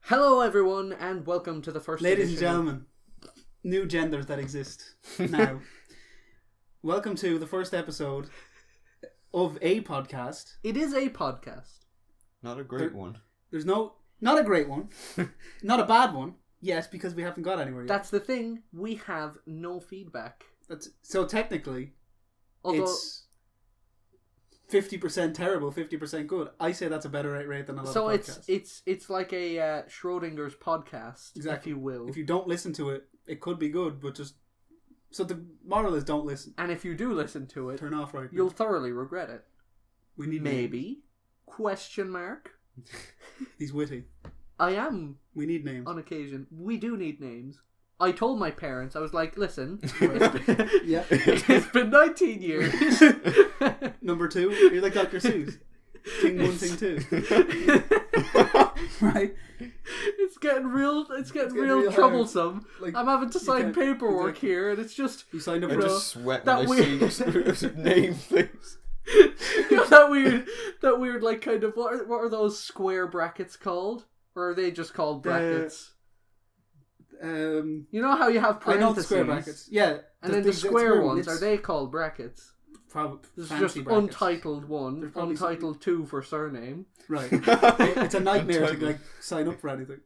Hello everyone and welcome to the first Ladies and edition gentlemen, new genders that exist now. Welcome to the first episode of a podcast. It is a podcast. Not a great one. There's not a great one. Not a bad one. Yes, because we haven't got anywhere yet. That's the thing, we have no feedback. So technically, Although, it's 50% terrible, 50% good. I say that's a better rate than a lot of podcasts. it's like a Schrodinger's podcast, Exactly. if you will. If you don't listen to it, it could be good, but just... So the moral is don't listen. And if you do listen to it, Turn off right now. you'll thoroughly regret it. We need Maybe? names. Question mark? He's witty. I am, We need names. on occasion. We do need names. I told my parents, I was like, listen, Yeah. it's been 19 years. Number 2, you're like Dr. Seuss. Thing 1, thing 2. Right? It's getting real real troublesome. Like, I'm having to sign can't- paperwork exactly. here, and it's just You signed up I for just sweat that when I see name things. you know, that weird like kind of what are those square brackets called, or are they just called brackets? You know how you have I parentheses, know the square brackets. Yeah. and then the square ones are they called brackets? Probably There's fancy just brackets. untitled one, There's probably untitled 2 for surname. Right. It's a nightmare to Untitled. like sign up for anything.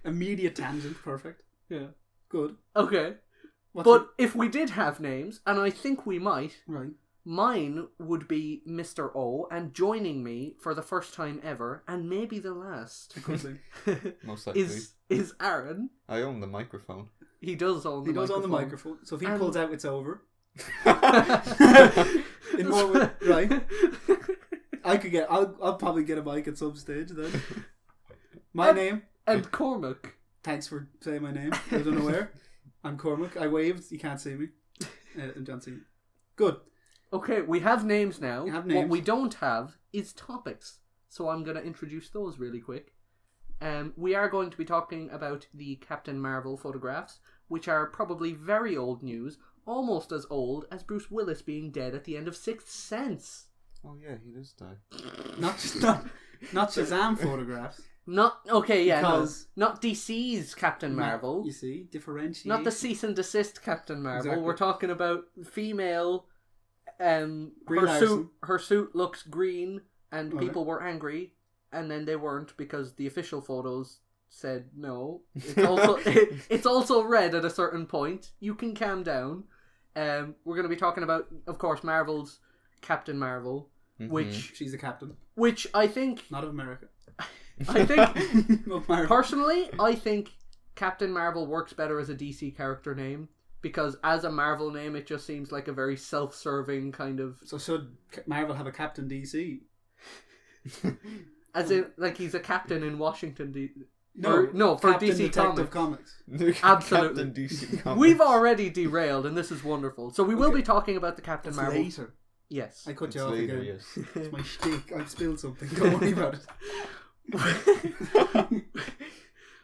Immediate tangent, perfect. Yeah. Good. Okay. What's But if we did have names, and I think we might, right. mine would be Mr. O, and joining me for the first time ever, and maybe the last, Could be. Most likely. is Aaron. I own the microphone. He does own the He does microphone. on the microphone, so if he And- pulls out, it's over. In more ways, right? I'll probably get a mic at some stage then. My name. And Cormac. Thanks for saying my name. I don't know where. I'm Cormac. I waved. You can't see me. And John C. Good. Okay, we have names now. We have What names. we don't have is topics. So I'm going to introduce those really quick. We are going to be talking about the Captain Marvel photographs, which are probably very old news, almost as old as Bruce Willis being dead at the end of Sixth Sense. Oh yeah, he does die. Not Shazam photographs. Not okay, yeah, Because- no, not DC's Captain Marvel, You see, differentiate. not the cease and desist Captain Marvel. Exactly. We're talking about female. Green Her Larson. suit looks green, and Okay. people were angry, and then they weren't because the official photos said no. It's also it's also red at a certain point. You can calm down. We're going to be talking about, of course, Marvel's Captain Marvel, which She's the captain. I think. Not of America. I think Of Marvel. personally, I think Captain Marvel works better as a DC character name because as a Marvel name, it just seems like a very self-serving kind of, So should Marvel have a Captain DC? as in like he's a captain in Washington DC. No, for Captain DC Detective Comics. Comics. Absolutely. Captain DC Comics. We've already derailed, and this is wonderful. So we will Okay. be talking about the Captain It's Marvel. later. Yes. I cut It's you off later, again. yes. It's my shtick. I've spilled something. Don't worry about it.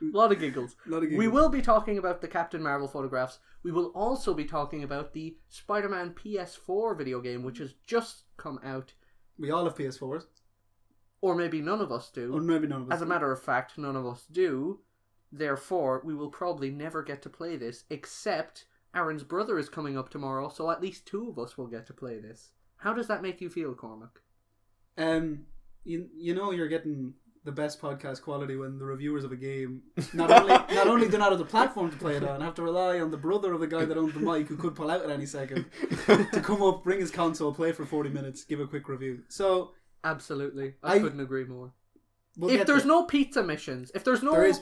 A lot of giggles. Not again. We will be talking about the Captain Marvel photographs. We will also be talking about the Spider-Man PS4 video game, which has just come out. We all have PS4s. Or maybe none of us Or do. maybe none of us. As a matter of fact, none of us do. Therefore, we will probably never get to play this, except Aaron's brother is coming up tomorrow, so at least 2 of us will get to play this. How does that make you feel, Cormac? You know you're getting the best podcast quality when the reviewers of a game not only do not have the platform to play it on, have to rely on the brother of the guy that owns the mic who could pull out at any second to come up, bring his console, play it for 40 minutes, give a quick review. So Absolutely. I couldn't agree more. we'll If get there's there. no pizza missions, if there's no...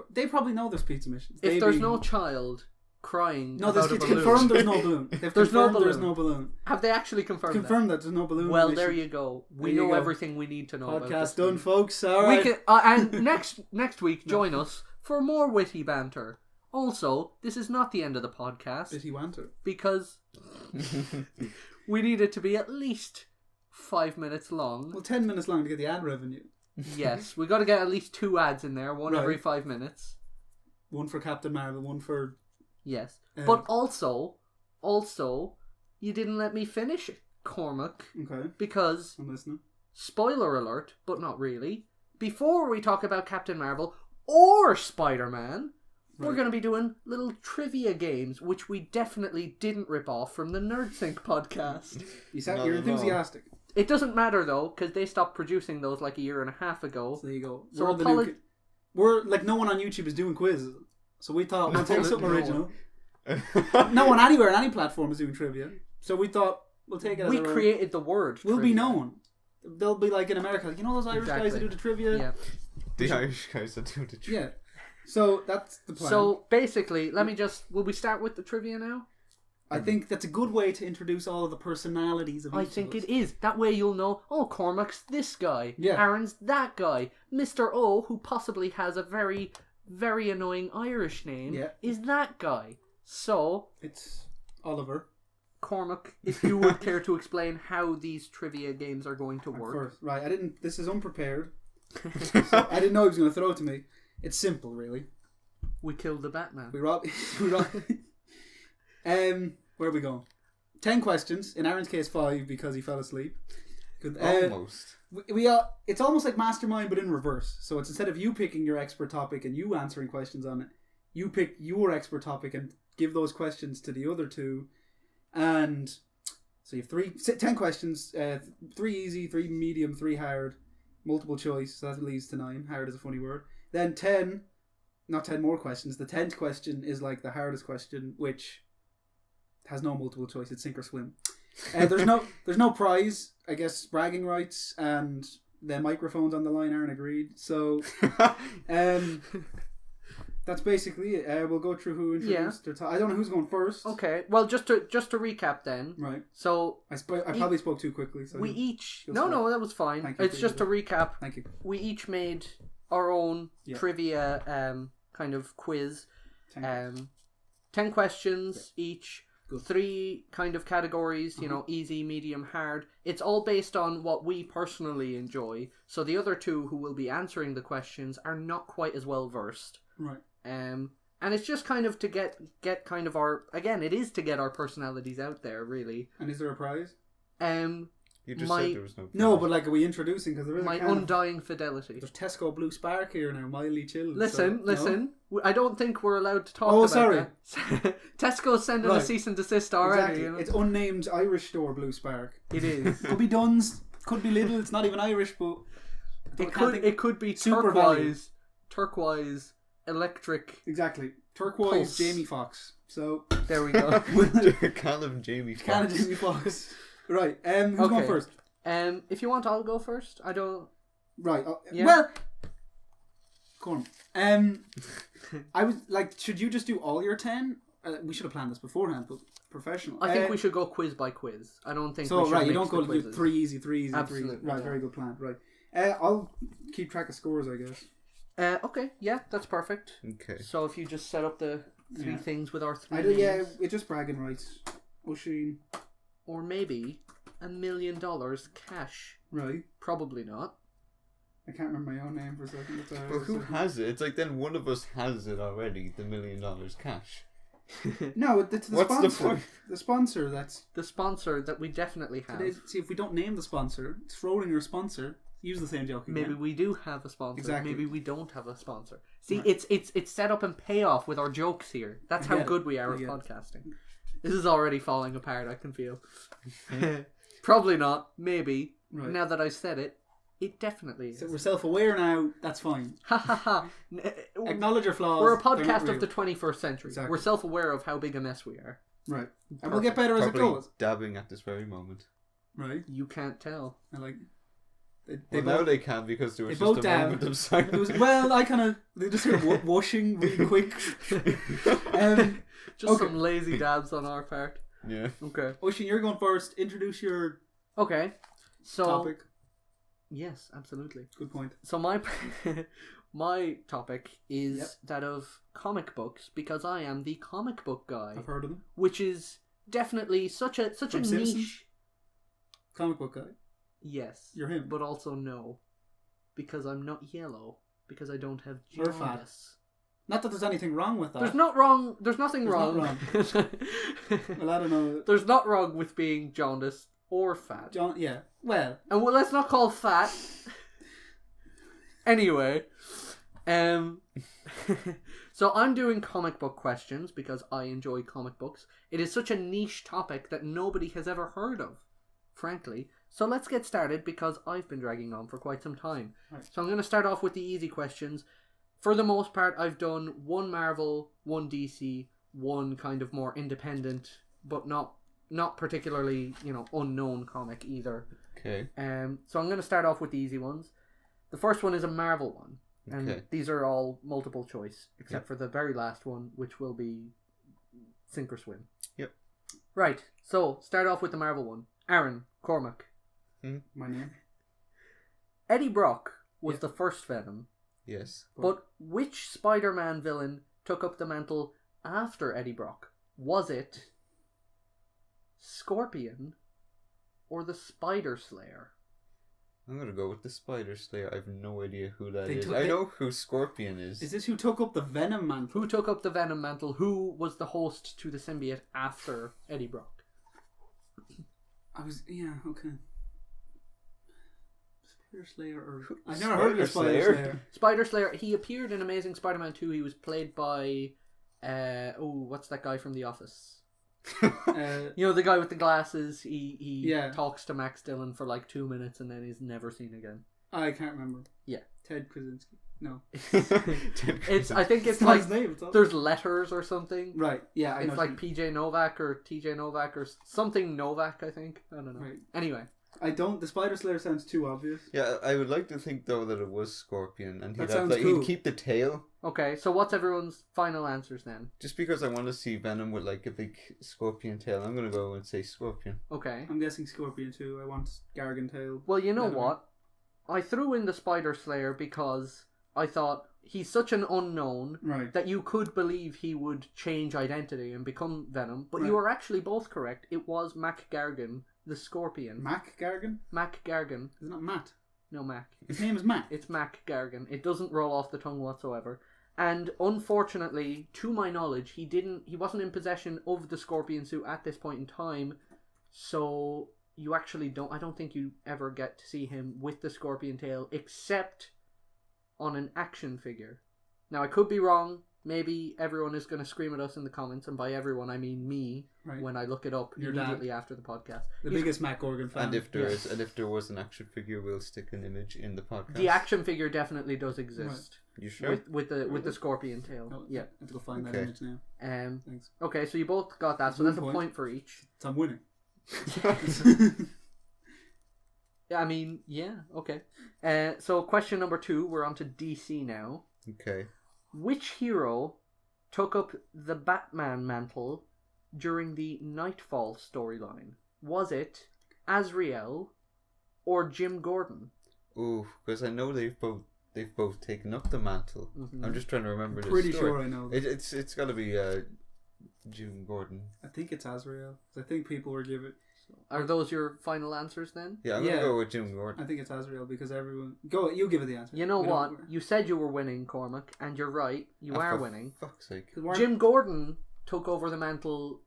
they probably know there's pizza missions. If there's no child crying no, about a it's balloon... confirmed there's no balloon. They've There's no confirmed there's balloon. no balloon. Have they actually confirmed Confirmed that there's no balloon. that? Well, mission. there you go. We There you know go. everything we need to know about this Podcast done, game. folks. All We right. can, and next week, join us for more witty banter. Also, this is not the end of the podcast, Did he want to? because we need it to be at least 5 minutes long. Well, 10 minutes long to get the ad revenue. Yes, we got to get at least 2 ads in there, one Right. every 5 minutes. One for Captain Marvel, one for... Yes. But also, you didn't let me finish it, Cormac, Okay, because, I'm listening. spoiler alert, but not really, before we talk about Captain Marvel or Spider-Man, we're Right. going to be doing little trivia games, which we definitely didn't rip off from the NerdSync podcast. Not You're at all. enthusiastic. It doesn't matter, though, because they stopped producing those like a year and a half ago. So there you go. So We're the new we're like, no one on YouTube is doing quizzes. So we thought, we'll take something No original. No one anywhere on any platform is doing trivia. So we thought, we'll take it as We our own. created the word. We'll trivia. be known. They'll be like in America, like, you know those Irish guys Exactly. that do the trivia? Yeah. The Irish guys that do the trick. Yeah. So that's the plan. So basically, will we start with the trivia now? I think that's a good way to introduce all of the personalities of each I of think us. it is. That way you'll know, oh, Cormac's this guy. Yeah. Aaron's that guy. Mr. O, who possibly has a very, very annoying Irish name, Yeah. is that guy. So, It's Oliver. Cormac, if you would care to explain how these trivia games are going to at work. First. Right, this is unprepared. So I didn't know he was going to throw it to me. It's simple, really. We killed the Batman. We rob. Where are we going? 10 questions. In Aaron's case, 5 because he fell asleep. Good. Almost. It's almost like Mastermind, but in reverse. So it's instead of you picking your expert topic and you answering questions on it, you pick your expert topic and give those questions to the other two. And so you have 10 questions, 3 easy, 3 medium, 3 hard, multiple choice. So that leads to 9. Hard is a funny word. Then not 10 more questions. The 10th question is like the hardest question, which has no multiple choice. It's sink or swim. There's no prize. I guess bragging rights and the microphones on the line aren't agreed. So, that's basically it. We'll go through who introduced their I don't know who's going first. Okay, well, just to recap then. Right. So, I probably spoke too quickly. So we each... you'll No, start. that was fine. Thank you It's for just to recap. Thank you. We each made our own Yeah. trivia kind of quiz. 10. 10 questions each. Good. 3 kind of categories, easy, medium, hard. It's all based on what we personally enjoy. So the other two who will be answering the questions are not quite as well versed. Right. And it's just kind of to get kind of our... Again, it is to get our personalities out there, really. And is there a prize? You just my- said there was no. No, prize. but like, are we introducing? Because there is My a can of- undying fidelity. There's Tesco Blue Spark here now, mildly chilled. Listen. No? I don't think we're allowed to talk Oh, about sorry. that. Tesco's sending a Right. cease and desist already. Exactly. It's unnamed Irish store Blue Spark. It is. Could be Dunn's, could be Lidl. It's not even Irish, but It could be Super value. turquoise electric. Exactly. Turquoise Pulse. Jamie Foxx. So There we go. Can of Jamie Foxx. Can of Jamie Foxx. Right. Who's going Okay. first? If you want, I'll go first. I don't. Right. Yeah. Well, come on. I was like, should you just do all your 10? We should have planned this beforehand, but professional. I think we should go quiz by quiz. I don't think. So we should right, you mix don't go the quizzes. 3 easy, 3 easy, 3 Absolutely, easy. Right, yeah. very good plan. Right. I'll keep track of scores, I guess. Okay, yeah, that's perfect. Okay. So if you just set up the 3 Yeah. things with our 3 I do. Yeah, names. it's just bragging rights. Oisin. Or maybe $1 million cash. Right. Probably not. I can't remember my own name for a second. That's But who has it? It's like then one of us has it already. The $1 million cash. No, it's the What's the sponsor. point? The sponsor. That's. The sponsor that we definitely have. See, if we don't name the sponsor, it's Schrodinger's sponsor. Use the same joke again. Maybe we do have a sponsor. Exactly. Maybe we don't have a sponsor. See, Right. it's set up and payoff with our jokes here. That's I how get it. good we are I at get it. podcasting. This is already falling apart, I can feel. Probably not. Maybe. Right. Now that I said it, it definitely is. So we're self-aware now. That's fine. Ha ha ha. Acknowledge your flaws. We're a they're not podcast of real. the 21st century. Exactly. We're self-aware of how big a mess we are. Right. And we'll get better as it Probably goes. dabbing at this very moment. Right. You can't tell. I like. Well, They now both. they can because there was they just both a dab. moment of It was, silence. well, I kind of they just heard washing really quick. Just Okay. some lazy dabs on our part. Yeah. Okay. Oisin, you're going first. Introduce your Okay. So topic. yes, absolutely. Good point. So my my topic is Yep. that of comic books because I am the comic book guy, I've heard of them. which is definitely such a From niche. Simpsons? Comic book guy. Yes, You're him. but also no, because I'm not yellow because I don't have Or fat. jaundice. Not that there's anything wrong with that. There's not wrong. There's nothing There's wrong. not Well, I don't know. There's not wrong with being jaundiced or fat. John. Yeah. Well. And well, let's not call fat. Anyway, so I'm doing comic book questions because I enjoy comic books. It is such a niche topic that nobody has ever heard of, frankly. So let's get started because I've been dragging on for quite some time. Right. So I'm going to start off with the easy questions. For the most part, I've done one Marvel, one DC, one kind of more independent, but not particularly, unknown comic either. Okay. So I'm going to start off with the easy ones. The first one is a Marvel one. And Okay. these are all multiple choice, except for the very last one, which will be sink or swim. Yep. Right, so start off with the Marvel one. Aaron, Cormac. My name. Eddie Brock was the first Venom, Yes. but which Spider-Man villain took up the mantle after Eddie Brock? Was it Scorpion or the Spider Slayer? I'm gonna go with the Spider Slayer. I have no idea who that They is. took- I they- know who Scorpion is. Is this who took up the Venom mantle? Who took up the Venom mantle? Who was the host to the symbiote after Eddie Brock? Okay. Spider Slayer or... I've never heard of the Spider Spider Slayer. Spider Slayer, he appeared in Amazing Spider-Man 2. He was played by... what's that guy from The Office? The guy with the glasses. He talks to Max Dillon for like 2 minutes and then he's never seen again. I can't remember. Yeah. Ted Krasinski. No. I think it's Not like his name. It's all... there's letters or something. Right. Yeah, I know. It's like PJ Novak or TJ Novak or something Novak, I think. I don't know. Right. Anyway. The Spider Slayer sounds too obvious. Yeah, I would like to think though that it was Scorpion, and That sounds cool. he'd keep the tail. Okay, so what's everyone's final answers then? Just because I want to see Venom with like a big scorpion tail, I'm gonna go and say Scorpion. Okay. I'm guessing Scorpion too. I want Gargan tail. Well, you know Venom. what? I threw in the Spider Slayer because I thought he's such an unknown Right. that you could believe he would change identity and become Venom, but Right. you are actually both correct. It was Mac Gargan, the Scorpion. Mac Gargan? Mac Gargan. Is it not Matt? No, Mac. His name is Matt. It's Mac Gargan. It doesn't roll off the tongue whatsoever. And unfortunately, to my knowledge, he wasn't in possession of the Scorpion suit at this point in time, so you actually I don't think you ever get to see him with the Scorpion tail, except on an action figure. Now, I could be wrong. Maybe everyone is going to scream at us in the comments, and by everyone I mean me, Right. when I look it up Your immediately after the podcast. The biggest Matt Gorgon fan. And if there was an action figure, we'll stick an image in the podcast. The action figure definitely does exist. You sure? With the Scorpion tail. Oh, Yeah. I have to go find that Okay. image now. Thanks. Okay, so you both got that, so One that's a point. point for each. So I'm winning. Yeah, I mean, yeah, okay. So question number 2, we're on to DC now. Okay. Which hero took up the Batman mantle during the Nightfall storyline? Was it Azrael or Jim Gordon? Ooh, because I know they've both taken up the mantle. Mhm. I'm just trying to remember the Pretty story. sure I know. It's got to be Jim Gordon. I think it's Azrael. I think people were giving... Are those your final answers then? Yeah, I'm Yeah. gonna go with Jim Gordon. I think it's Azrael because everyone... Go, you give it the answer. You know We what? don't- You said you were winning, Cormac, and you're right. You are for winning. Fuck's sake. 'Cause weren't- Jim Gordon took over the mantle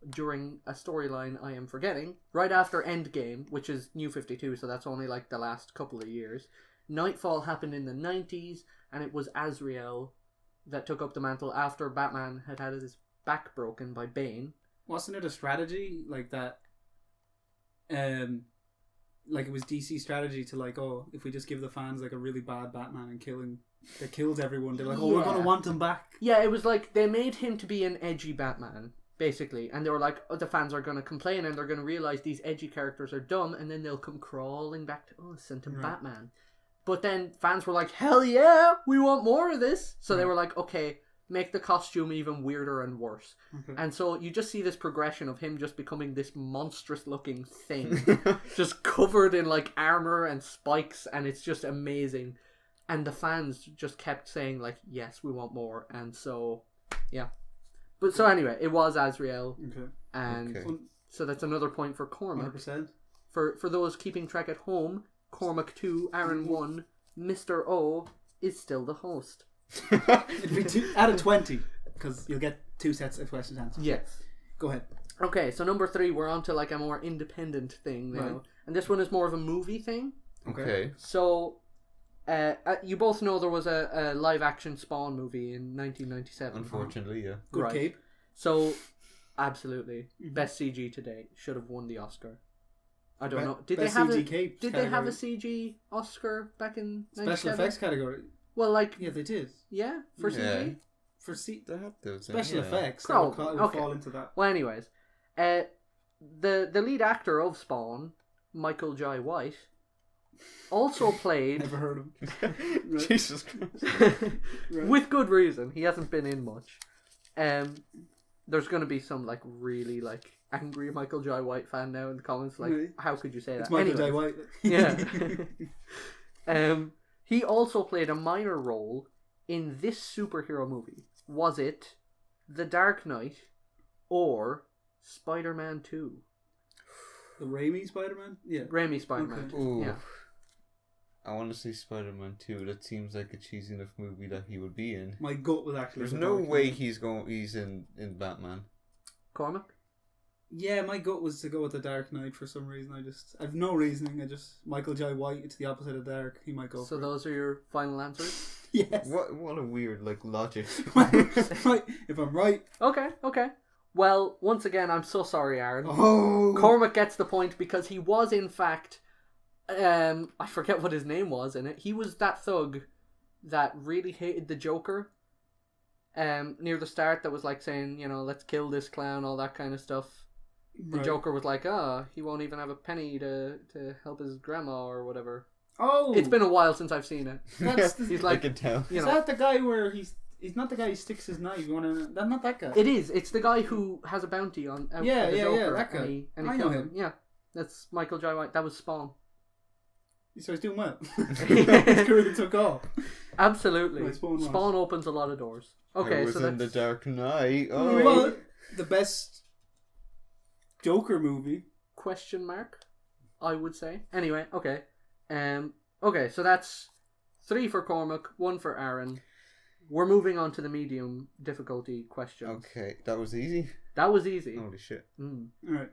during a storyline I am forgetting, right after Endgame, which is New 52, so that's only like the last couple of years. Nightfall happened in the 90s, and it was Azrael that took up the mantle after Batman had had his back broken by Bane. Wasn't it a strategy like that? Like it was DC strategy to like, oh, if we just give the fans like a really bad Batman and that kills everyone, they're like, oh, we're Yeah. gonna want him back. Yeah, it was like they made him to be an edgy Batman, basically, and they were like, oh, the fans are going to complain and they're going to realize these edgy characters are dumb, and then they'll come crawling back to us and to Right. Batman. But then fans were like, hell yeah, we want more of this. So they Right. were like, okay, make the costume even weirder and worse. Okay. And so you just see this progression of him just becoming this monstrous looking thing, just covered in like armor and spikes, and it's just amazing. And the fans just kept saying like, yes, we want more. And so, yeah. But so anyway, it was Azrael, Okay. and Okay. so that's another point for Cormac. 100%. For those keeping track at home, Cormac 2, Aaron 1, Mr. O is still the host. It'd be out of 20 because you'll get 2 sets of questions answered. Yes. Go ahead. Okay, so number 3, we're on to like a more independent thing now. Right. And this one is more of a movie thing. Okay. So You both know there was a live-action Spawn movie in 1997. Unfortunately, yeah. Good Right. cape. So, absolutely, best CG to date should have won the Oscar. I don't know. Did they Best have CG a cape Did they have a category. CG Oscar back in Special 97? effects category? Well, like Yeah, they did. for Yeah. CG. For They have those. special yeah. effects, that Oh, would okay. fall into that. Well, anyways, the lead actor of Spawn, Michael Jai White, also played Never heard of him. Right. Jesus Christ. Right. with good reason. He hasn't been in much. There's going to be some like really like angry Michael Jai White fan now in the comments. Like, Really? how could you say It's that? Michael J. Anyways, White. yeah. He also played a minor role in this superhero movie. Was it The Dark Knight or Spider-Man 2? The Raimi Spider-Man? Yeah. Raimi Spider-Man 2. Ooh. Yeah. I want to see Spider-Man 2. That seems like a cheesy enough movie that he would be in. My gut was actually... There's The no Dark way Knight. he's in Batman. Cormac? Yeah, my gut was to go with The Dark Knight for some reason. I've no reasoning. Michael J. White, it's the opposite of dark. He might go So for those are your final answers? it. Yes. What a weird logic. If I'm right. Okay. Well, once again, I'm so sorry, Aaron. Oh. Cormac gets the point because he was in fact I forget what his name was in it. He was that thug that really hated the Joker near the start, that was like saying, you know, let's kill this clown, all that kind of stuff. The Right. Joker was like, he won't even have a penny to help his grandma or whatever. Oh. It's been a while since I've seen it. That's the, He's I like, can tell. you is know, that the guy where he's not the guy who sticks his knife? You wanna? That's not that guy. it is. It's the guy who has a bounty on out Yeah, for the yeah, Joker, that guy. and he I know kills him. Yeah, that's Michael Jai White. That was Spawn. So he's doing well. His career took off. Absolutely. Right, Spawn was. Spawn opens a lot of doors. Okay, I was so in that's The Dark Knight. Oh. Well, the best Joker movie. question mark, I would say. Anyway, okay. Okay, so that's 3 for Cormac, 1 for Aaron. We're moving on to the medium difficulty questions. Okay, that was easy. That was easy. Holy shit. Mm. All right.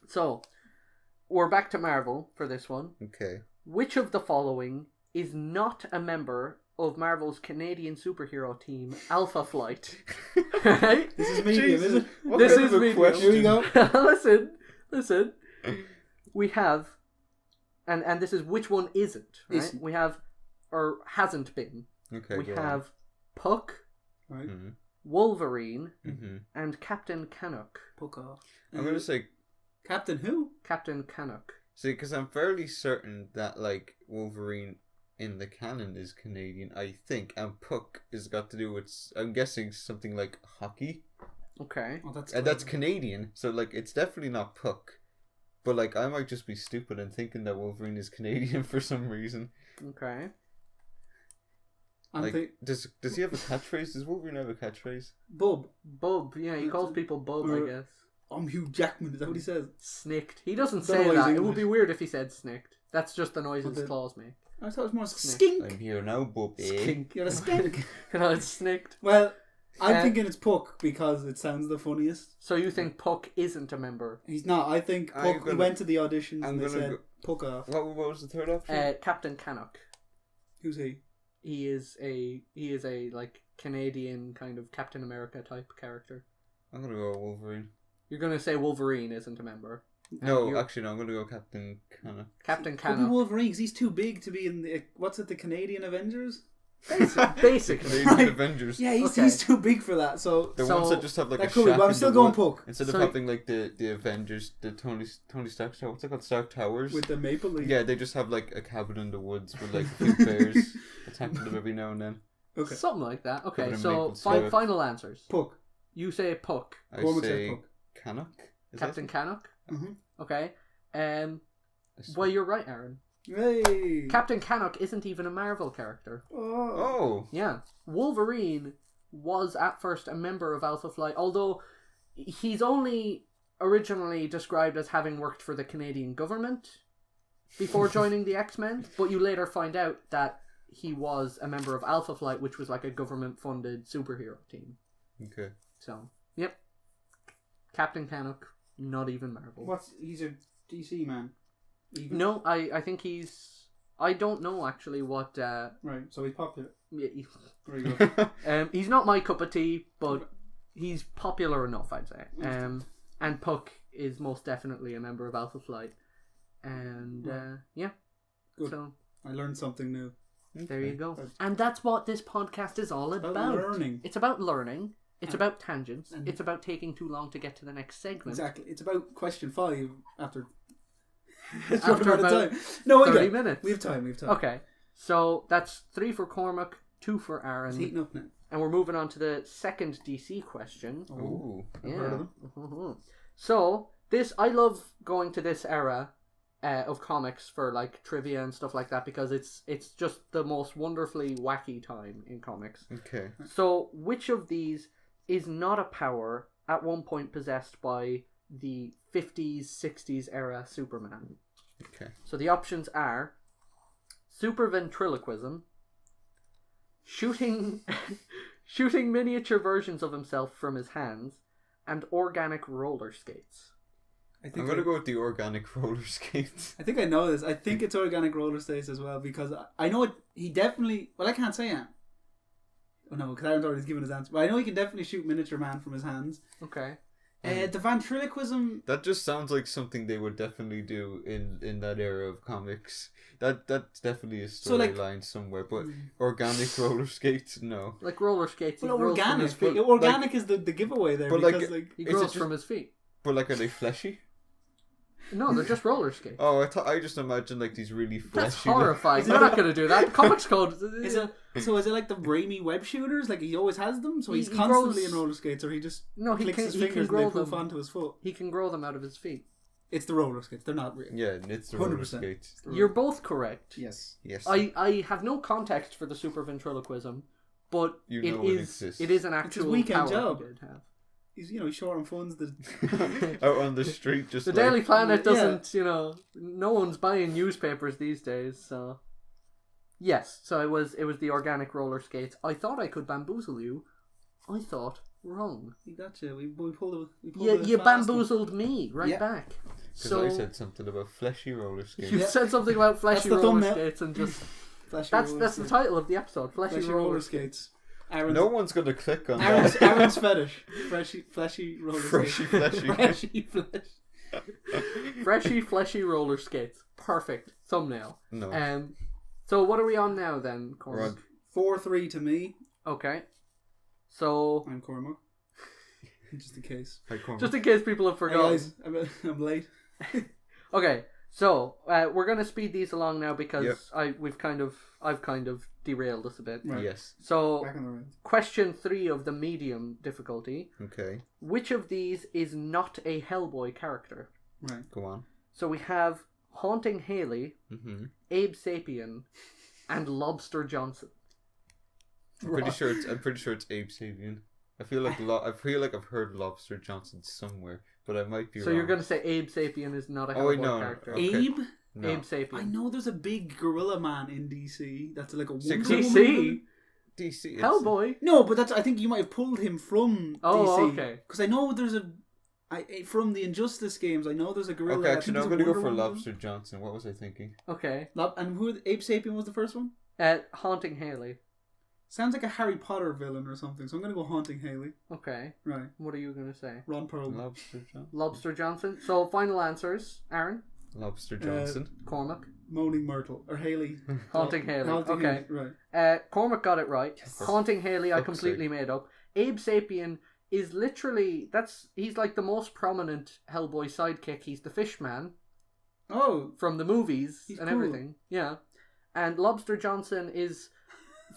So, we're back to Marvel for this one. Okay. Which of the following is not a member of Marvel's Canadian superhero team, Alpha Flight? Right? This is medium, is it? What This kind is of a medium. question? Here we go. Listen. We have, and this is which one isn't, right? Isn't. We have, or hasn't been. Okay, We go have Puck, Right. Mm-hmm. Wolverine, Mm-hmm. and Captain Canuck. Puck off. I'm gonna say, Captain who? Captain Canuck. see, because I'm fairly certain that like Wolverine in the canon is Canadian, I think, and Puck has got to do with, I'm guessing, something like hockey. Okay. Oh, that's That's clever. Canadian, so like it's definitely not Puck. But like I might just be stupid and thinking that Wolverine is Canadian for some reason. Okay. I'm Like, think does he have a catchphrase? Does Wolverine have a catchphrase? Bub. Bub. Yeah, he calls people Bub, I guess. I'm Hugh Jackman. Is that what he says? Snicked. He doesn't Don't say know that. his It would English. be weird if he said snicked. That's just the noise But his the- claws make. I thought it was more Snake. skink. I'm here now, Bubby. Skink. You're a skink. No, it's snicked. Well, I'm Uh, thinking it's Puck because it sounds the funniest. So you think Puck isn't a member? He's not. I think I'm Puck. He gonna- went to the auditions I'm and they gonna said go- Puck off. What was the third option? Captain Canuck. Who's he? He is a like Canadian kind of Captain America type character. I'm gonna go Wolverine. You're gonna say Wolverine isn't a member. No, you're- actually, no. I'm gonna go Captain Canna. Captain Could be Canuck. Wolverine 'cause he's too big to be in the what's it? The Canadian Avengers. Basically. Canadian Right. Avengers. Yeah, he's Okay. he's too big for that. So The So- ones that just have like that a could be. shack But I'm in still the going wood. Puck Instead So- of having like the Avengers, the Tony Stark Tower. What's it called? Stark Towers. with the maple leaf. Yeah, they just have like a cabin in the woods with like a few bears attacking them every now and then. Okay. Something like that. Okay, Covered in so maple syrup. final answers. Puck. You say Puck. I Cormac said say Puck. Canuck. Is Captain that Canuck. Mm-hmm. Okay. it? Well, you're right, Aaron. Hey. Captain Canuck isn't even a Marvel character. Oh. Oh, Yeah. Wolverine was at first a member of Alpha Flight, although he's only originally described as having worked for the Canadian government before joining the X-Men, but you later find out that he was a member of Alpha Flight, which was like a government-funded superhero team. okay. So, yep. Captain Canuck, not even Marvel. He's a DC man. Even. No, I think he's... I don't know actually what. Right, so he's popular. Yeah, There you go. he's not my cup of tea, but he's popular enough, I'd say. And Puck is most definitely a member of Alpha Flight, and yeah. Good. So I learned something new. there you go. And that's what this podcast is all about. Learning. It's about learning. It's about tangents. It's about taking too long to get to the next segment. Exactly. It's about question 5 after After about time. No, 30 minutes. We have time. Okay. So that's 3 for Cormac, 2 for It's Aaron. heating up now. And we're moving on to the second DC question. Ooh. I've heard of them. Mhm. So I love going to this era of comics for like trivia and stuff like that because it's just the most wonderfully wacky time in comics. Okay. So which of these is not a power at one point possessed by the 50s, 60s era Superman? Okay. So the options are super ventriloquism, shooting miniature versions of himself from his hands, and organic roller skates. I'm going to go with the organic roller skates. I think I know this. I think it's organic roller skates as well because I know it. He definitely. Well, I can't say it. Oh no, because Aaron's already given his answer. But I know he can definitely shoot miniature man from his hands. Okay. The ventriloquism. That just sounds like something they would definitely do in that era of comics. That's definitely a So, like- storyline somewhere. But organic roller skates, no. Like roller skates, he Well, grows from organic. his feet. Organic is the giveaway there but, like, because He Is it grows just- from his feet. But like, are they fleshy? No, they're just roller skates. Oh, I just imagine like these really fleshy. That's horrifying. Is They're it- not going to do that. The Comics Code. is it like the Raimi web shooters? Like he always has them, so he's He constantly grows- in roller skates, or he just No, he clicks can. his He fingers can and grow they poof them. onto his foot. He can grow them out of his feet. It's the roller skates. They're not real. Yeah, it's the roller 100%. skates. You're both correct. Yes. Yes. I have no context for the super ventriloquism, but You it know it is exists. it is an his actual weekend power job. he did have. He's short on funds. Out on the street, just The like, Daily Planet Yeah. doesn't, no one's buying newspapers these days, so yes. So it was the organic roller skates. I thought I could bamboozle you. I thought wrong. We got you. We pulled it. You fast. bamboozled me right Yeah. back. because So I said something about fleshy roller skates. you Yeah. said something about fleshy the roller thumbnail. skates and just Fleshy that's roller the skates. title of the episode. Fleshy, Fleshy roller roller skates. skates. Aaron's, No one's gonna click on Aaron's, that. Aaron's fetish. Fleshy roller Freshy, skates. fleshy. Fleshy flesh. Freshy, fleshy roller skates. Perfect thumbnail. No. So what are we on now then, We're Cormac? on 4-3 to me. Okay. So I'm Cormac. Just in case. Hi, Cormac. just in case people have Hey forgotten. guys, I'm late. Okay, so we're gonna speed these along now because Yep. I've kind of derailed us a bit. Right. Yes. So Back on the round. question 3 of the medium difficulty: Okay. which of these is not a Hellboy character? Right. Go on. So we have Haunting Haley, Mm-hmm. Abe Sapien, and Lobster Johnson. I'm pretty sure it's Abe Sapien. I feel like I've heard Lobster Johnson somewhere, but I might be So wrong. you're gonna say Abe Sapien is not a Oh, Hellboy no. character? Okay. Abe? No. Abe Sapien. I know there's a big gorilla man in DC. That's like a Wonder Six- Woman DC? villain. DC. it's- Hellboy. No, but I think you might have pulled him from Oh, DC. okay. Because I know there's from the Injustice games. I know there's a gorilla. Okay, I actually, think no, I'm there's a gonna go Wonder for Woman Lobster Johnson. What was I thinking? Okay. And Abe Sapien was the first one. Haunting Haley. Sounds like a Harry Potter villain or something. So I'm gonna go Haunting Haley. Okay. Right. What are you gonna say? Ron Perlman. Lobster Johnson. Lobster Johnson. So final answers: Aaron, Lobster Johnson. Cormac, Moaning Myrtle or Haley. Haunting Haley. Haunting Okay. Haley, right. Cormac got it right. Haunting Haley, I Fuck's completely made up. Abe Sapien is literally he's like the most prominent Hellboy sidekick. He's the fish man Oh, from the movies He's and cool. everything. Yeah. And Lobster Johnson is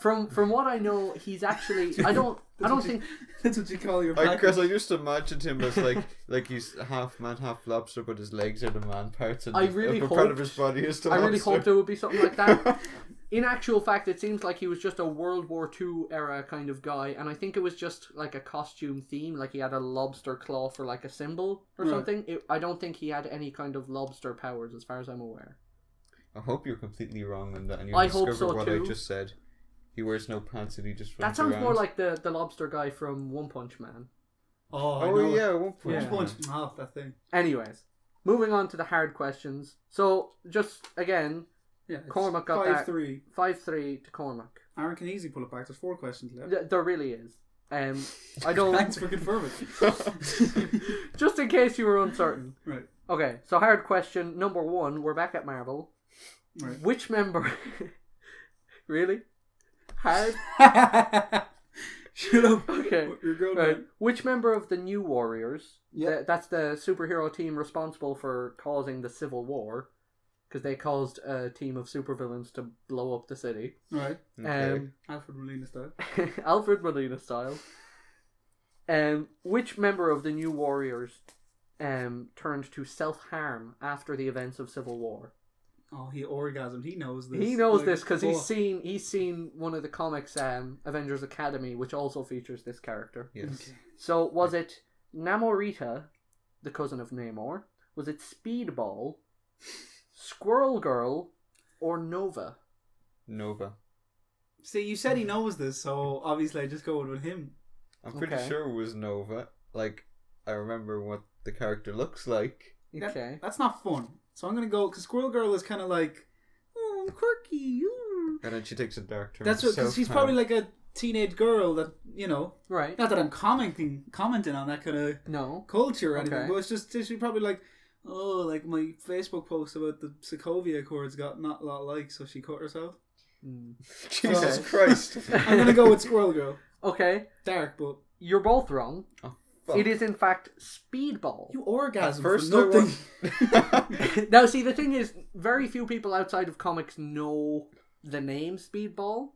from what I know, he's actually I don't think that's what you call your Because I package. just imagined him as like he's half man, half lobster, but his legs are the man parts, and I really the part of hoped- his body is the I lobster. really hoped it would be something like that. In actual fact, it seems like he was just a World War II era kind of guy, and I think it was just like a costume theme, like he had a lobster claw for like a symbol or Right. something. I don't think he had any kind of lobster powers, as far as I'm aware. I hope you're completely wrong on that, and you I hope discover so what too. I just said. He wears no pants and he just runs That sounds around. more like the lobster guy from One Punch Man. Oh, I Oh know. yeah, one punch. Yeah. Man. Punch. Oh, that thing. Anyways, moving on to the hard questions. So, just again, Yeah, it's Cormac got that. 5-3. 5-3 to Cormac. Aaron can easily pull it back. There's 4 questions left. There really is. I don't. Thanks for confirming. Just in case you were uncertain. Right. Okay, so hard question number 1. We're back at Marvel. Right. Which member? Really? Hard. Shut up. Okay. You're going Right. man. Which member of the New Warriors? Yeah. That's the superhero team responsible for causing the Civil War, because they caused a team of supervillains to blow up the city. Right. Okay. Alfred Molina style. Alfred Molina style. Which member of the New Warriors turned to self-harm after the events of Civil War? Oh, he orgasmed. He knows this. He knows Like, this because oh. he's seen one of the comics, Avengers Academy, which also features this character. Yes. Okay. So was it Namorita, the cousin of Namor? Was it Speedball, Squirrel Girl, or Nova? Nova. See, you said he knows this, so obviously I just go with him. I'm pretty Okay. sure it was Nova. Like, I remember what the character looks like. Okay. That's not fun. So I'm gonna go because Squirrel Girl is kind of like, oh, I'm quirky. Ooh. And then she takes a dark turn. That's what, because she's probably like a teenage girl that, you know. Right. Not that I'm commenting on that kind of No. culture or anything, Okay. but it's just she's probably like, oh, like my Facebook post about the Sokovia Accords got not a lot of likes, so she cut herself. Jesus Okay. Christ. I'm gonna go with Squirrel Girl. Okay. Dark, but You're both wrong. Oh, fuck. It is in fact Speedball. you orgasm First for nothing. Now, see, the thing is, very few people outside of comics know the name Speedball.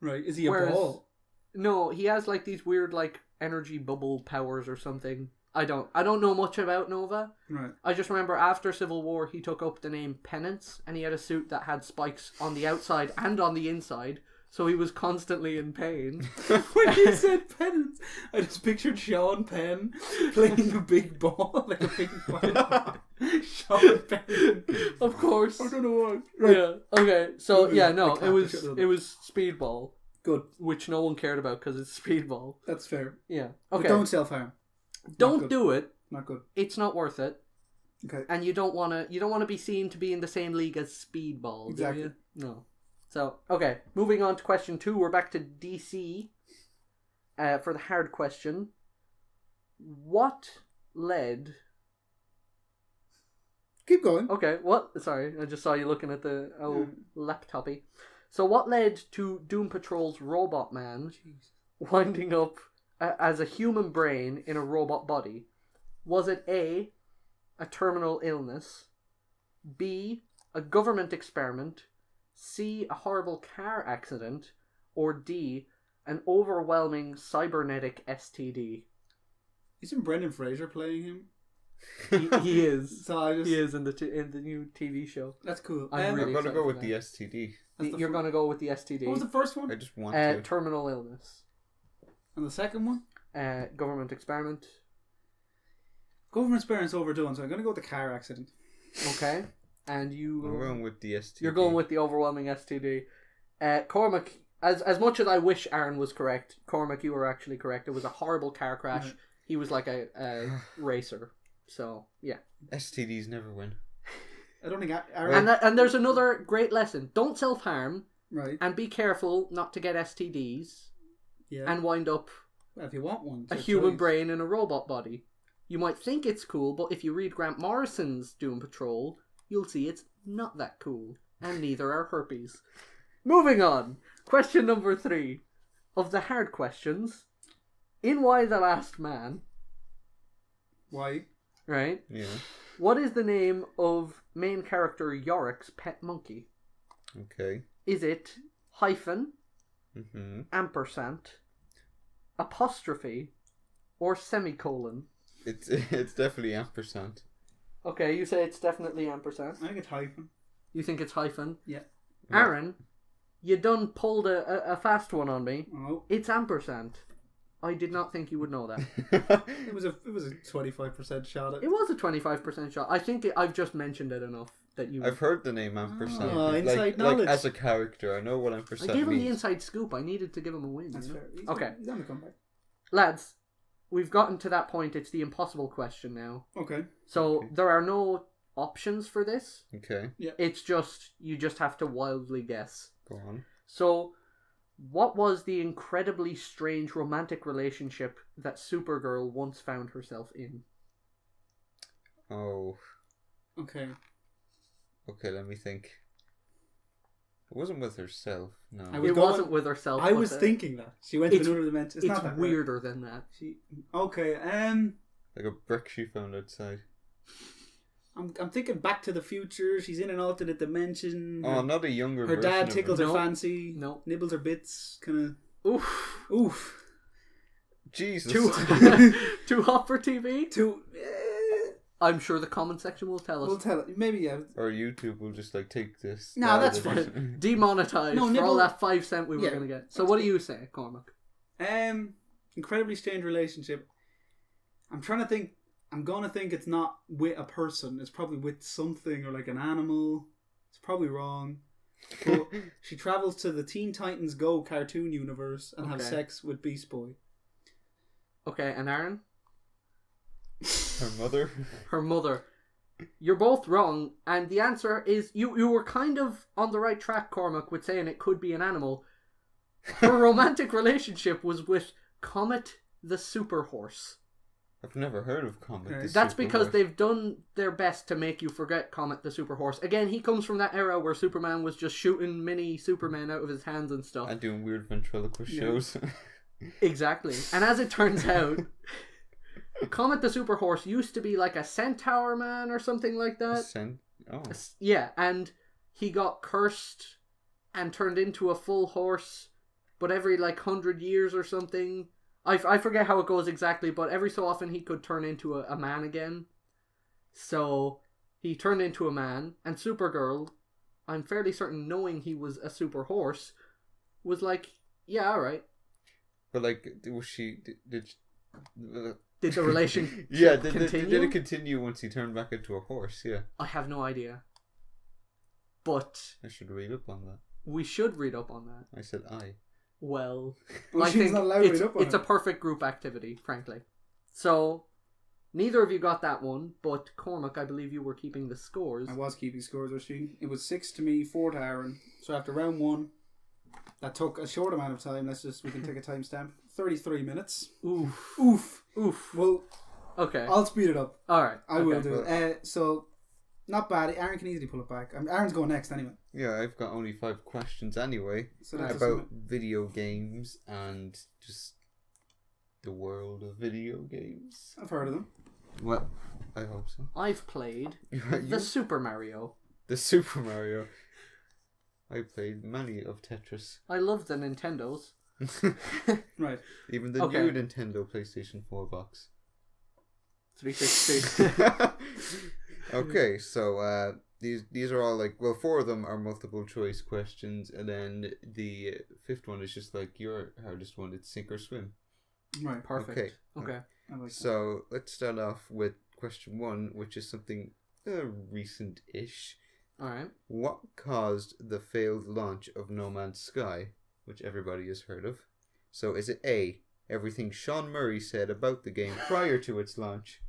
Right? Is he a Whereas- ball? No, he has like these weird like energy bubble powers or something. I don't know much about Nova. Right. I just remember after Civil War he took up the name Penance, and he had a suit that had spikes on the outside and on the inside, so he was constantly in pain. When you said penance, I just pictured Sean Penn playing the big ball, like a big ball. Sean Penn. Of course. I don't know why. Yeah. Okay. So Moving yeah, on. no, I it clapped was the shit out of it was Speedball, Good. which no one cared about because it's Speedball. That's fair. Yeah. But Okay. don't self-harm. Don't good. do it. Not good. It's not worth it. Okay. And you don't want to be seen to be in the same league as Speedball, Exactly. do you? No. So, okay, moving on to question 2. We're back to DC for the hard question. What led... Keep going. Okay, what? Sorry, I just saw you looking at the laptopy. So what led to Doom Patrol's Robot Man winding up as a human brain in a robot body? Was it A, a terminal illness, B, a government experiment, C, a horrible car accident, or D, an overwhelming cybernetic STD? Isn't Brendan Fraser playing him? He is. So I just... He is in the new TV show. That's cool. I'm really I'm gonna go excited with for the that. STD. That's the You're fir- going to go with the STD. What was the first one? I just want to. Terminal illness. And the second one? Government experiment. Government experience overdone, so I'm going to go with the car accident. Okay. And I'm you... going with the STD. You're going with the overwhelming STD. Cormac, as much as I wish Aaron was correct, Cormac, you were actually correct. It was a horrible car crash. Right. He was like a racer. So, yeah. STDs never win. I don't think Aaron... And there's another great lesson. Don't self-harm Right. and be careful not to get STDs Yeah. and wind up Well, if you want one... a just human choice. brain in a robot body. You might think it's cool, but if you read Grant Morrison's Doom Patrol, you'll see it's not that cool. And neither are herpes. Moving on. Question number 3 of the hard questions. In Y the Last Man, Why? right? Yeah. What is the name of main character Yorick's pet monkey? Okay. Is it hyphen, Mm-hmm. ampersand, apostrophe, or semicolon? It's definitely ampersand. Okay, you say it's definitely ampersand. I think it's hyphen. You think it's hyphen? Yeah. Aaron, you done pulled a fast one on me. Oh. It's ampersand. I did not think you would know that. It was a 25% shot at... It was a 25% shot. I think I've just mentioned it enough that you... I've heard the name ampersand. Oh, inside knowledge. Like as a character, I know what I ampersand gave him means. the inside scoop. I needed to give him a win. That's you know? fair. Okay. He's on the comeback. Lads, we've gotten to that point. It's the impossible question now. Okay. So Okay. there are no options for this. Okay, It's just, you just have to wildly guess. go on. So, what was the incredibly strange romantic relationship that Supergirl once found herself in? Oh, Okay. okay, let me think. It wasn't with herself, no. It wasn't with herself. I but was thinking that she went to It's- another dimension. It's not that bad. weirder than that. Okay. Like a brick she found outside. I'm thinking Back to the Future. She's in an alternate dimension. Oh, not a younger Her version dad of tickles her. her No. fancy. No. Nibbles her bits. Kind Oof. of. Oof. Jesus. Too hot for TV? Too. I'm sure the comment section will tell us. We'll tell it. Maybe, yeah. Or YouTube will just like take this. No, that's fine. Demonetized No, for nibble- all that 5 cent we were Yeah. going to get. So what do you say, Cormac? Incredibly strange relationship. I'm trying to think. I'm gonna think it's not with a person. It's probably with something or like an animal. It's probably wrong. But she travels to the Teen Titans Go cartoon universe and has Okay. sex with Beast Boy. Okay, and Aaron? Her mother. Her mother. You're both wrong, and the answer is you were kind of on the right track, Cormac, with saying it could be an animal. Her romantic relationship was with Comet the Super Horse. I've never heard of Comet. Okay. the That's Super because Horse. they've done their best to make you forget Comet the Super Horse. Again, he comes from that era where Superman was just shooting mini Superman out of his hands and stuff. And doing weird ventriloquist Yeah. shows. Exactly. And as it turns out, Comet the Super Horse used to be like a centaur man or something like that. Oh. Yeah, and he got cursed and turned into a full horse, but every like 100 years or something. I forget how it goes exactly, but every so often he could turn into a man again. So he turned into a man, and Supergirl, I'm fairly certain knowing he was a super horse, was like, yeah, alright. But like, was she? Did Did the relationship yeah, continue? did it continue once he turned back into a horse? Yeah. I have no idea. But I should read up on that. we should read up on that. I said I. Well, Well, I she's think not allowed to it's, read up on it's it. a perfect group activity, frankly. So, neither of you got that one, but Cormac, I believe you were keeping the scores. I was keeping scores, was she? It was 6 to me, 4 to Aaron. So after round 1, that took a short amount of time. We can take a timestamp. 33 minutes. Oof. Oof. Oof. Well, Okay. I'll speed it up. Alright. I will do it. So, not bad. Aaron can easily pull it back. Aaron's going next anyway. Yeah, I've got only 5 questions anyway So that's about video games and just the world of video games. I've heard of them. Well, I hope so. I've played You- the Super Mario. the Super Mario. I played many of Tetris. I love the Nintendos. Right. Even the Okay. new Nintendo PlayStation 4 box. 360. Okay, so these are all like, well, 4 of them are multiple choice questions, and then the 5th one is just like your hardest one. It's sink or swim. Right. Perfect. Okay. I like that. So let's start off with question 1, which is something recent-ish. Alright. What caused the failed launch of No Man's Sky, which everybody has heard of? So is it A, everything Sean Murray said about the game prior to its launch?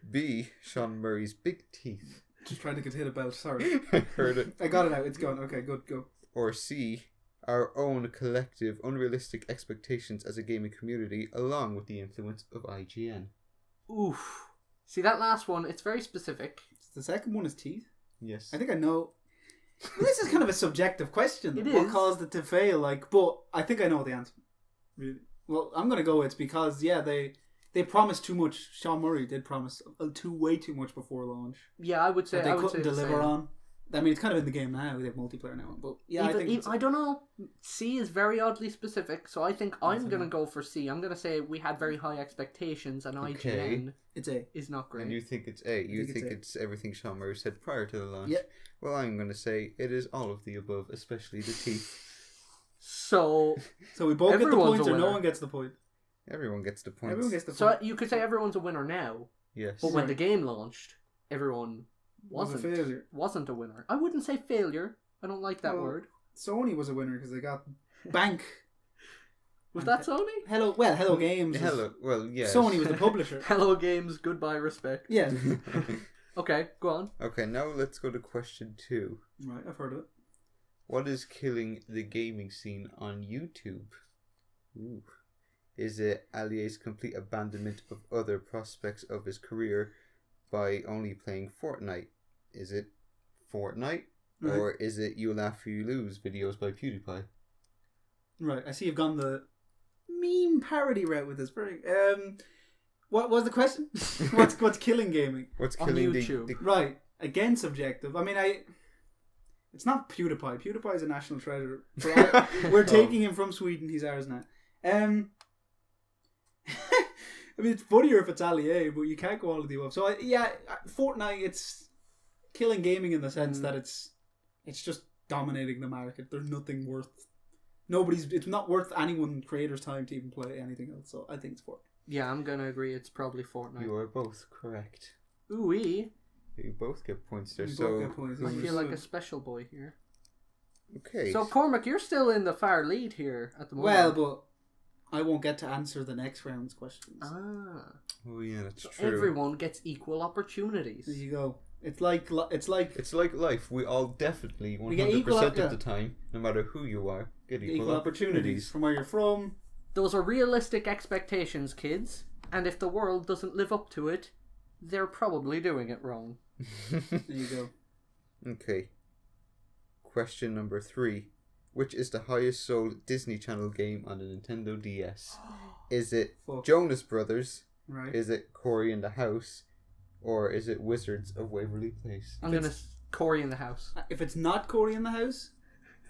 B, Sean Murray's big teeth. Just trying to contain a belt. Sorry. I heard it. I got it out. It's gone. Okay, good. Go. Or C, our own collective unrealistic expectations as a gaming community, along with the influence of IGN. Oof. See, that last one, it's very specific. The second one is teeth. Yes. I think I know. Well, this is kind of a subjective question. It What is. caused it to fail? But I think I know the answer. Really. Well, I'm gonna go. It's because they promised too much. Sean Murray did promise way too much before launch Yeah, I would say that they I would couldn't say the deliver same. on. I mean, it's kind of in the game now. They have multiplayer now, but yeah, I think I don't know. C is very oddly specific, so I think I'm That's gonna enough. go for C. I'm gonna say we had very high expectations, and Okay. IGN it's A. is not great. And you think it's A. You think think it's it's everything Sean Murray said prior to the launch. Yep. Well, I'm going to say it is all of the above, especially the teeth. So, So we both get the Everyone's points, a or no winner. one gets the point. Everyone gets the points. Everyone gets the so point. you could say everyone's a winner now, Yes. but when Right. the game launched, everyone Was a wasn't failure. wasn't a winner. I wouldn't say failure. I don't like that Well, word. Sony was a winner because they got Bank. Was that Sony? Hello Games. Hello. Well, yes. Sony was the publisher. Hello Games, goodbye respect. Yeah. Okay, go on. Okay, now let's go to question 2. Right, I've heard of it. What is killing the gaming scene on YouTube? Ooh. Is it Alier's complete abandonment of other prospects of his career by only playing Fortnite? Is it Fortnite? Right. Or is it You Laugh You Lose videos by PewDiePie? Right, I see you've gone the meme parody route with this. Very. What was the question? what's killing gaming? What's On killing YouTube. the Right, again subjective. I mean, it's not PewDiePie. PewDiePie is a national treasure. We're taking him from Sweden. He's ours now. I mean, it's funnier if it's Allier, but you can't go all of the above. So Fortnite, it's killing gaming in the sense that it's just dominating the market. There's nothing worth. It's not worth anyone creator's time to even play anything else. So I think it's Fortnite. Yeah, I'm gonna agree. It's probably Fortnite. You are both correct. Ooh-wee. You both get points there. You So both get points. I feel like a special boy here. okay. So, Cormac, you're still in the far lead here at the moment. Well, but I won't get to answer the next round's questions. Ah. Oh yeah, that's So true. everyone gets equal opportunities. There you go. It's like It's like life. We all definitely 100% get equal of yeah. the time, no matter who you are, get equal opportunities from where you're from. Those are realistic expectations, kids. And if the world doesn't live up to it, they're probably doing it wrong. There you go. Okay. Question number 3. Which is the highest sold Disney Channel game on the Nintendo DS? Is it Fuck. Jonas Brothers? Right. Is it Cory in the House? Or is it Wizards of Waverly Place? I'm gonna Cory in the House. If it's not Cory in the House,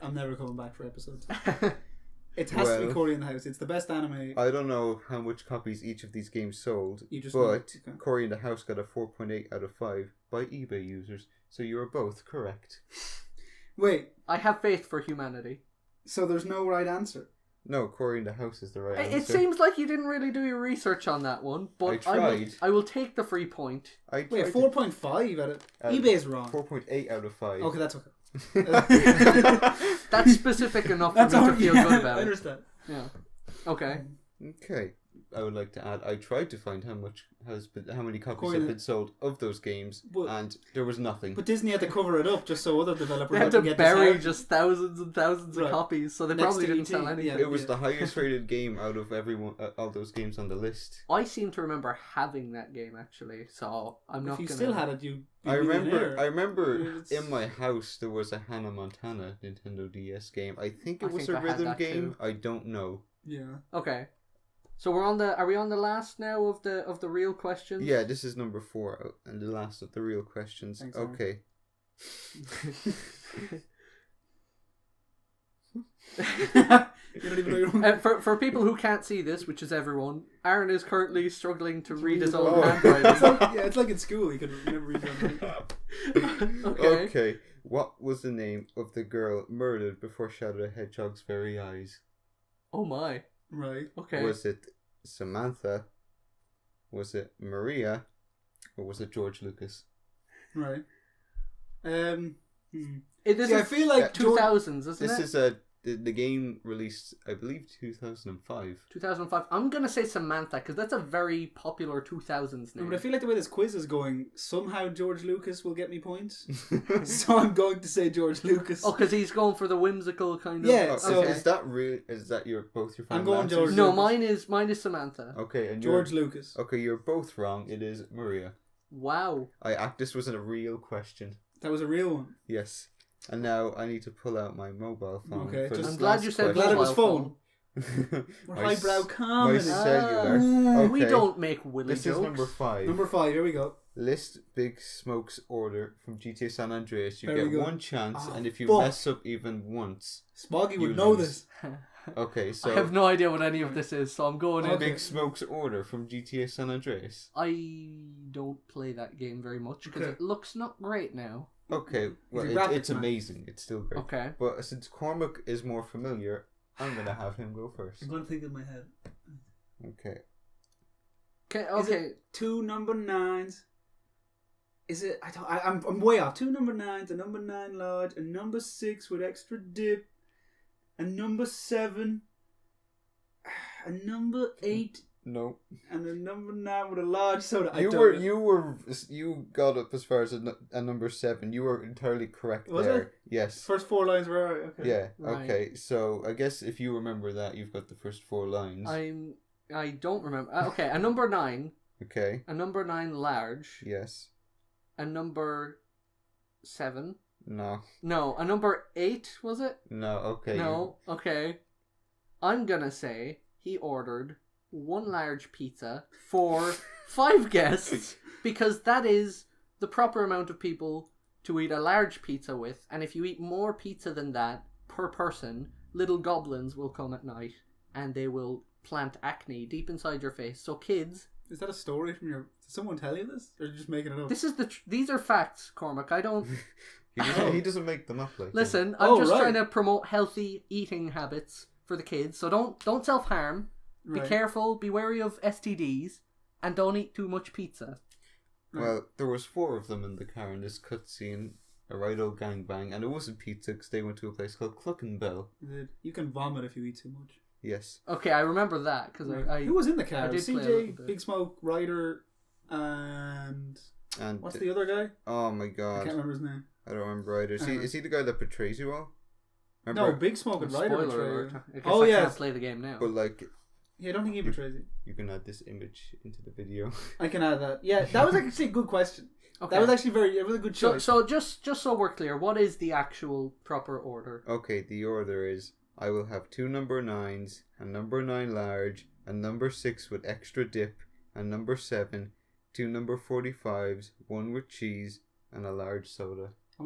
I'm never coming back for episodes. It has to be Cory in the House. It's the best anime. I don't know how much copies each of these games sold, You just but know. Okay. Cory in the House got a 4.8 out of 5 by eBay users, so you are both correct. Wait, I have faith for humanity. so there's no right answer? No, Cory in the House is the right It answer. seems like you didn't really do your research on that one, but I tried. I will take the free point. Wait, tried 4.5 out of... eBay's wrong. 4.8 out of 5. Okay, that's okay. That's specific enough for me to feel good about I it. understand. Yeah. Okay. Okay. I would like to add, I tried to find how many copies Cory have in- been sold of those games, But- and there was nothing. But Disney had to cover it up just so other developers They had to to get bury this out. just thousands and thousands of Right. copies, so they Next probably to didn't ET, sell anything. yeah. It was the highest rated game out of all those games on the list. I seem to remember having that game actually, so I'm not If you gonna. still had it, you'd be I remember It's- in my house there was a Hannah Montana Nintendo DS game. I think it I was think a I had rhythm that game. too. I don't know. Yeah. Okay. So are we on the last now of the real questions? Yeah, this is number 4 and the last of the real questions. Thanks, Aaron. Okay. You don't even know your own... For people who can't see this, which is everyone, Aaron is currently struggling to read his Oh. own It's handwriting. like, yeah, it's like in school. You could never read your Okay. Okay. What was the name of the girl murdered before Shadow the Hedgehog's very eyes? Oh my. Right. Okay. Was it Samantha? Was it Maria? Or was it George Lucas? Right. This See, I is feel like 2000s, isn't This it? is the game released, I believe, 2005. 2005. I'm gonna say Samantha because that's a very popular 2000s But name. I feel like the way this quiz is going, somehow George Lucas will get me points. So I'm going to say George Lucas. Oh, because he's going for the whimsical kind of. Yeah, Oh, so- is that real? Is that both your final I'm going answers? George No, Lucas. mine is Samantha. Okay, and George you're, Lucas. okay, you're both wrong. It is Maria. Wow. This wasn't a real question. That was a real one. Yes. And now I need to pull out my mobile phone. Okay, for just- this I'm glad last you said Glad it was mobile phone. We're My s- highbrow my comedy. cellular. Ooh, we Okay. don't make willy This jokes. is number 5. Number 5, here we go. List Big Smoke's order from GTA San Andreas. You Very get good. one chance, Oh, and if you fuck. mess up even once, Smoggy You would know lose. this. okay. So I have no idea what any of this is, so I'm going in. Okay. Big Smoke's order from GTA San Andreas. I don't play that game very much because Okay. it looks not great now. Okay, well, He's a graphics it's man. amazing. It's still great. Okay. But since Cormac is more familiar, I'm gonna have him go first. I'm going to think in my head. Okay. Okay. Is Okay. it 2 number 9s? Is it... I'm way off. 2 number 9s, a number 9 large, a number 6 with extra dip, a number 7, a number 8 No. And a number 9 with a large soda. You got up as far as a number 7. You were entirely correct Was there. it? Yes. First 4 lines were right. Okay. Yeah. Right. Okay. So I guess if you remember that, you've got the first 4 lines. I don't remember. Okay, a number 9. Okay. A number 9 large. Yes. A number 7. No. No, a number 8, was it? No. Okay. No, okay. I'm gonna say he ordered 1 large pizza for 5 guests because that is the proper amount of people to eat a large pizza with, and if you eat more pizza than that per person, little goblins will come at night and they will plant acne deep inside your face. So kids... Is that a story from your... Did someone tell you this? Or are you just making it up? This is these are facts, Cormac. I don't... He doesn't make them up like Listen, I'm just trying to promote healthy eating habits for the kids. So don't self-harm. Be careful, be wary of STDs, and don't eat too much pizza. Well, there was 4 of them in the car in this cutscene. A right old gangbang. And it wasn't pizza because they went to a place called Cluckenbell. You can vomit if you eat too much. Yes. Okay, I remember that because I who was in the car? I did play a CJ, little bit. Big Smoke, Ryder, and what's the other guy? Oh my I god. can't remember his name. I don't remember either. Is he the guy that betrays you all? No, Big Smoke and Ryder spoiler betray alert. you. I guess Oh, I yes. can't play the game now. But like, Yeah, I don't think he betrays you. you can add this image into the video. I can add that. Yeah, that was actually a good question. Okay. That was actually it was a good choice. So just so we're clear, what is the actual proper order? Okay, the order is I will have 2 number 9s, a number 9 large, a number 6 with extra dip, a number 7, 2 number 45s, 1 with cheese, and a large soda. I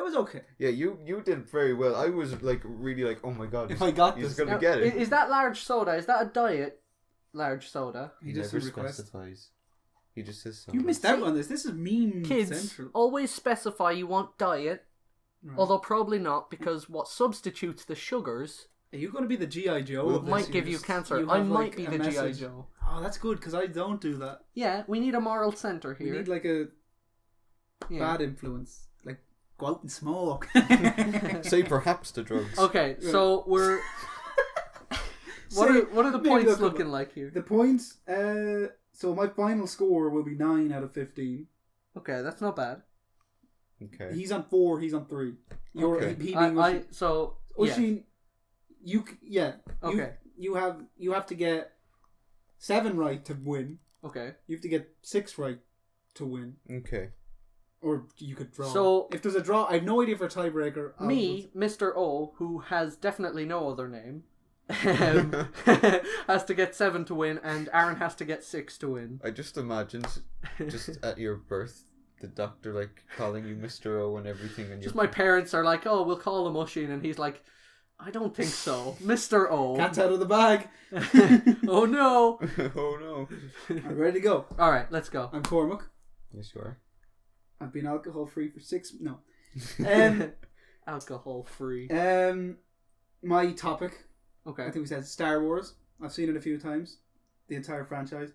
was okay. Yeah, you did very well. I was like really like, oh my god, If I got he's this. gonna Now, get it. Is that large soda? Is that a diet large soda? He just never requests. specifies. He just says so. You missed out on this. This is meme Kids, central. always specify you want diet, Right. although probably not, because what substitutes the sugars Are you going to be the G.I. Joe? Well, of this? might You give you just- cancer. you I have, might like, be a the G.I. message. Joe. Oh, that's good, because I don't do that. Yeah, we need a moral center We here. need like a Yeah. bad influence. Like, go out and smoke. Say perhaps the drugs. Okay, so we're... what are the maybe points they'll come looking like here? The points, so my final score will be 9 out of 15. Okay, that's not bad. Okay. He's on 4, he's on 3. You're Okay. he being Ushin. So, Ushin, Okay. you have to get 7 right to win. Okay. You have to get 6 right to win. Okay. Or you could draw. So- if there's a draw, I have no idea for a tiebreaker. Me, Mr. O, who has definitely no other name, has to get 7 to win, and Aaron has to get 6 to win. I just imagined, just at your birth, the doctor like calling you Mr. O and everything, and Just my parents are like, oh, we'll call him Ushin, and he's like, I don't think so. Mr. O. Cat's out of the bag. Oh no. oh no. I'm ready to go. Alright, let's go. I'm Cormac. Yes, you are. I've been alcohol free for 6. No. Alcohol free. My topic. Okay. I think we said Star Wars. I've seen it a few times. The entire franchise.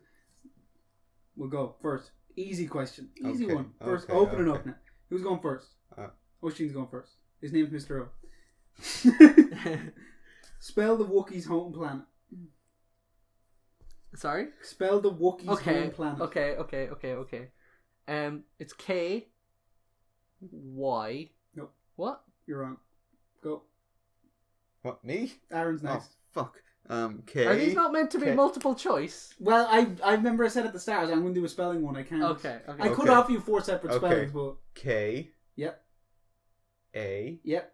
We'll go first. Easy question. Easy Okay, one. First, okay, open it okay. up now. Who's going first? Oshin's going first. His name's Mr. O. Spell the Wookiee's home planet. Sorry? Spell the Wookiee's Okay. home planet. Okay. It's K Y. Nope. What? You're wrong. Go. What, me? Aaron's Oh, next. fuck. K. Are these not meant to be K. multiple choice? Well, I remember I said at the start, I'm going to do a spelling one. I can't. Okay. I could Okay. offer you 4 separate Okay. spellings, but K. Yep. A. Yep.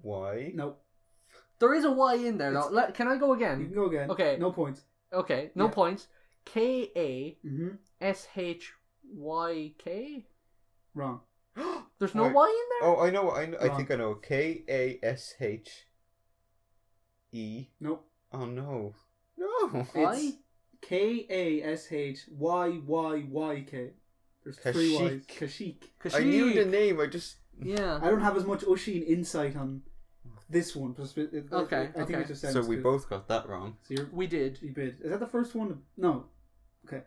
Y. No. There is a Y in there though. Can I go You again? can go again. Okay. No points. Okay, no Yeah. points. K-A-S-H-Y-K? Mm-hmm. Wrong. There's no Wait. Y in there? Oh, I know. I Wrong. think I know. K-A-S-H-E. Nope. Oh no. No. Y? K-A-S-H-Y-Y-Y-K. There's 3 Y's. Kashyyyk. Kashyyyk. I knew the name. I just. Yeah. I don't have as much Oshin insight on this one. Okay, I think okay. it just sounds So we good. both got that wrong. So you're, We did. you bid. Is that the first one? No. Okay.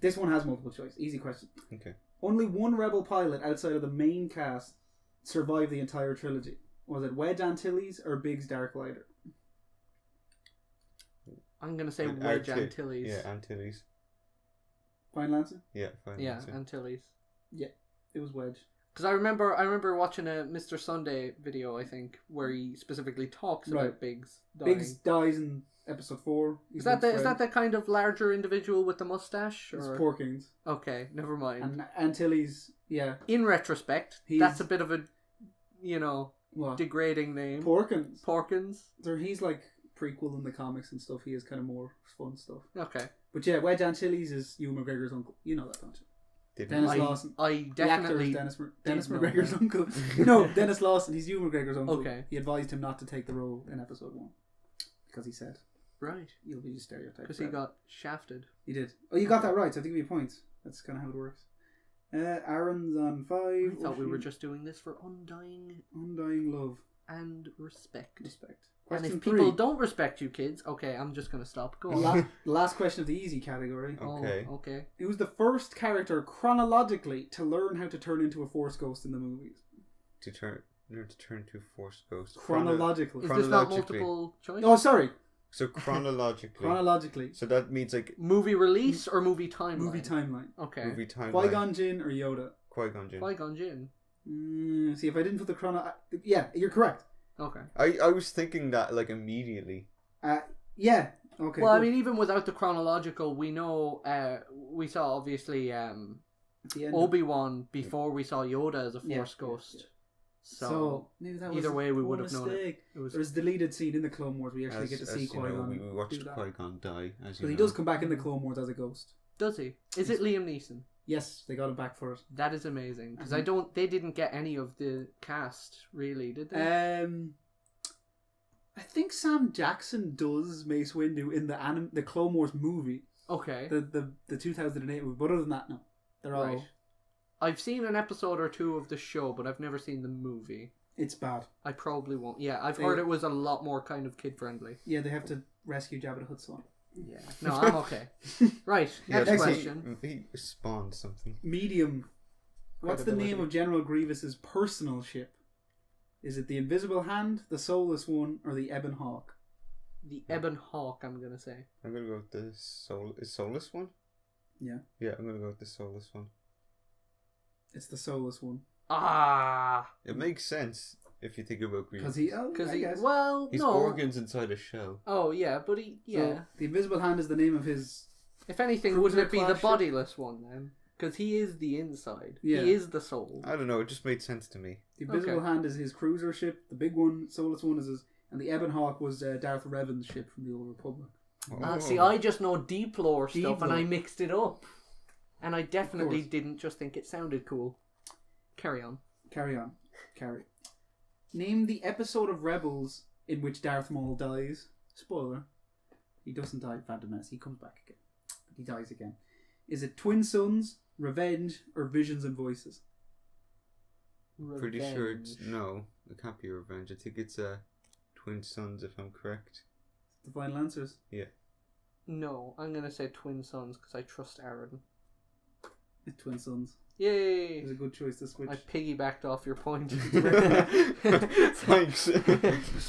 This one has multiple choice. Easy question. Okay. Only one rebel pilot outside of the main cast survived the entire trilogy. Was it Wedge Antilles or Biggs Dark Lighter? I'm gonna say And Wedge Arti- Antilles. Yeah, Antilles. Final answer? Yeah, fine. Yeah, answer. Antilles. It was Wedge. Because I remember watching a Mr. Sunday video, I think, where he specifically talks about Right. Biggs dying. Biggs dies in episode 4. Is that the kind of larger individual with the mustache? It's Or? Porkins. Okay, never mind. And Antilles, yeah. In retrospect, He's- that's a bit of a, What? degrading name. Porkins. Porkins. He's like prequel in the comics and stuff. He has kind of more fun stuff. Okay. But yeah, Wedge Antilles is Ewan McGregor's uncle. You know that, don't you? Didn't Dennis I, Lawson. I The actor is definitely. Dennis know McGregor's that. uncle. No, Dennis Lawson. He's Ewan McGregor's uncle. Okay. He advised him not to take the role in episode 1 because he said Right. you'll be stereotyped. Because he got shafted. He did. Oh, you got that right. So I'll give you points. That's kind of how it works. Aaron's on 5. I thought we were just doing this for undying love, and respect. respect. And Question if people 3. don't respect you, kids, okay, I'm just gonna stop. Go on. The last question of the easy category. Okay. Oh, okay. It was the first character chronologically to learn how to turn into a Force ghost in the movies. to turn to Force Ghost. Chronologically. Is this not Chronologically. multiple choice? Oh, sorry. So chronologically. Chronologically. So that means like Movie release or movie timeline? Movie timeline. Okay. movie timeline. Qui-Gon Jinn or Yoda? Qui-Gon Jinn. Qui-Gon Jinn. See, if I didn't put the chrono... Yeah, you're correct. Okay. I was thinking that like immediately. Yeah. Okay. Well, I good. mean, even without the chronological, we know, we saw obviously At the end. Obi-Wan before we saw Yoda as a Yeah, Force yeah, ghost. yeah. So, So maybe that was either way, we one would have known it. mistake. It was There's a deleted scene in the Clone Wars. We actually As, get to see as you know, Qui-Gon. we do watched that. Qui-Gon die. As you But he know. does come back in the Clone Wars as a ghost. Does he? Is it Liam Neeson? Yes, they got him back for it. That is amazing because Mhm. they didn't get any of the cast really, did they? I think Sam Jackson does Mace Windu in the Clone Wars movie, Okay. the 2008 movie. But other than that, no, they're all. Right. I've seen an episode or two of the show, but I've never seen the movie. It's bad. I probably won't. Yeah, I've They- heard it was a lot more kind of kid friendly. Yeah, they have to rescue Jabba the Hutt's son. Yeah. No, I'm okay. Right. Yeah, Next next question. He spawned something. Medium. What's the name Credibility. of General Grievous's personal ship? Is it the Invisible Hand, the Soulless One, or the Ebon Hawk? The Ebon Hawk, I'm gonna say. I'm gonna go with the soulless one. Yeah, Yeah, I'm gonna go with the soulless one. it's the Soulless One. Ah. It makes sense if you think about Because Grievous. Because I guess. His no. organs inside a shell. Oh yeah, but yeah. So, the Invisible Hand is the name of his. If anything, Cruiser wouldn't it be the class ship? bodiless one then? Because he is the inside. Yeah. He is the soul. I don't know. It just made sense to me. The Invisible Okay. Hand is his cruiser ship. The big one, Soulless One, is his. And the Ebon Hawk was Darth Revan's ship from the Old Republic. See, I just know deep lore Deep stuff, and I lore. mixed it up. And I definitely course. didn't just think it sounded cool. Carry on. Carry on. Carry. Name the episode of Rebels in which Darth Maul dies. Spoiler. He doesn't die in Phantom Menace. He comes back again. But he dies again. Is it Twin Sons, Revenge, or Visions and Voices? Pretty sure it's Revenge. no. It can't be Revenge. I think it's Twin Sons, if I'm correct. The final answers. No, I'm gonna say Twin Sons because I trust Aaron. It's Twin Sons. Yay! It was a good choice to switch. I piggybacked off your point. Thanks.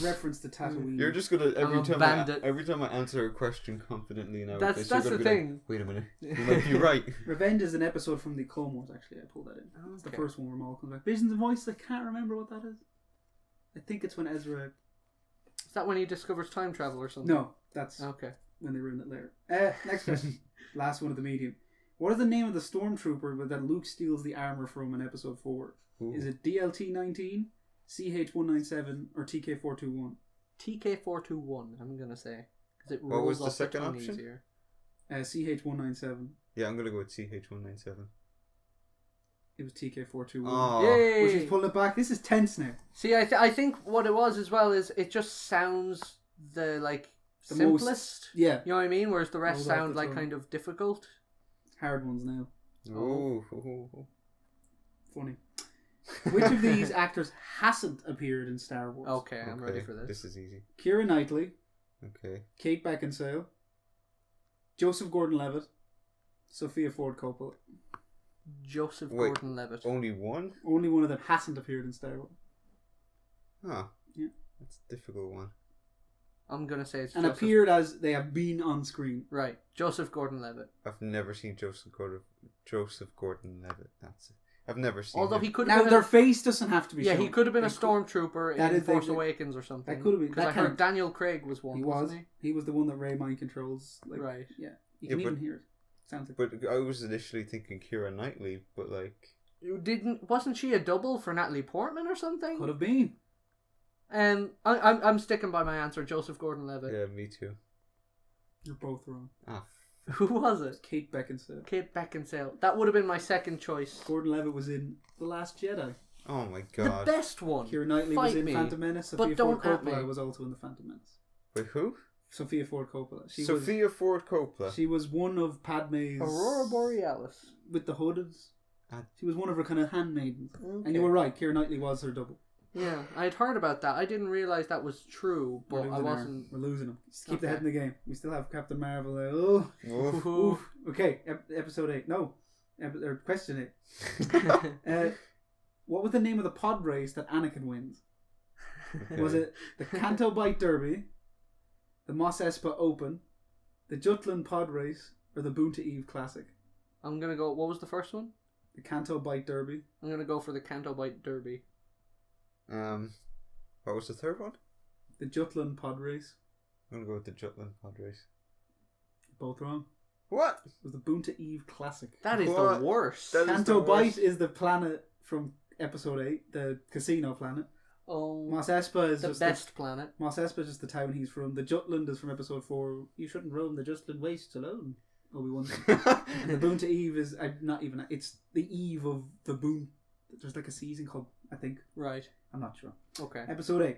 Reference to Tatooine. You're just gonna I'm a bandit. every time I answer a question confidently now. That's you're the gonna be like, thing. Wait a minute. You might be right. Revenge is an episode from the Clone Wars, actually. I pulled that in. It's the Okay. first one where Maul comes back. Visions and Voices, I can't remember what that is. I think it's when Ezra... Is that when he discovers time travel or something? No, that's Okay. when they ruin it later. Next question. Last one of the medium. What is the name of the stormtrooper that Luke steals the armor from in episode 4? Ooh. Is it DLT-19, CH-197, or TK-421? TK421, I'm gonna say. Because it What rolls was the off second tongue option? easier. CH-197. Yeah, I'm gonna go with CH197. It was TK-421. Oh. Yay! Which is pulling it back. This is tense now. See, I think what it was as well is it just sounds the The simplest. Yeah, You know what I mean? Whereas the rest Rolled off sound the like tongue. kind of difficult. hard ones now. Ooh. Funny. Which of these actors hasn't appeared in Star Wars? Okay, I'm ready for this. This is easy. Keira Knightley, Okay. Kate Beckinsale, Joseph Gordon-Levitt, Sophia Ford Coppola. Joseph Wait. Gordon-Levitt. Only one? Only one of them hasn't appeared in Star Wars. Huh. Yeah. That's a difficult one. I'm gonna say it's and Joseph. appeared as they have been on screen. Right, Joseph Gordon-Levitt. I've never seen Joseph Gordon-Levitt. That's it. I've never seen Although him. he could Now have been their face doesn't have to be yeah, shown. he could have been a They stormtrooper That in is- they- Force Awakens or something. That could have been. Because That I heard counts. Daniel Craig was one. He was. Wasn't He was the one that Ray mind controls. Like, Right. Yeah. You Yeah, can even but- hear it. Sounds like. But I was initially thinking Keira Knightley, but like, Wasn't she a double for Natalie Portman or something? Could have been. I'm sticking by my answer, Joseph Gordon-Levitt. yeah, me too. You're both wrong. Ah, Who was it? Kate Beckinsale. Kate Beckinsale. That would have been my second choice. Gordon Levitt was in The Last Jedi. oh my The god. best one. Keira Knightley was Fight in me. Phantom Menace. but Sophia don't Ford at me. Coppola was also in The Phantom Menace. Wait, who? Sophia Ford Coppola. Sophia Ford Coppola. She was one of Padme's. Aurora Borealis. With the hoods. Ah. She was one of her kind of handmaidens. Okay. And you were right. Keira Knightley was her double. Yeah, I'd heard about that. I didn't realise that was true, but I wasn't. We're losing them. Just keep the Okay. head in the game. We still have Captain Marvel there. Oh. Oof. Oof. Okay, episode 8. No. Or question 8. What was the name of the pod race that Anakin wins? Okay. Was it the Canto Bite Derby, the Mos Espa Open, the Jutland Pod Race, or the Boonta Eve Classic? I'm gonna go. What was the first one? The Canto Bite Derby. I'm gonna go for the Canto Bite Derby. What was the third one? The Jutland Pod Race. I'm gonna go with the Jutland pod race. Both wrong. What? It was the Boonta Eve Classic. That is What? the worst. That is Canto the worst. Bite is the planet from episode 8, the casino planet. Oh, Mos Espa is the just best planet. Mos Espa is just the town he's from. The Jutland is from episode 4. You shouldn't roam the Jutland wastes alone. Obi-Wan. And the Boonta Eve is not even. It's the eve of the Boon. There's like a season called, I think. Right. I'm not sure. Okay. Episode 8.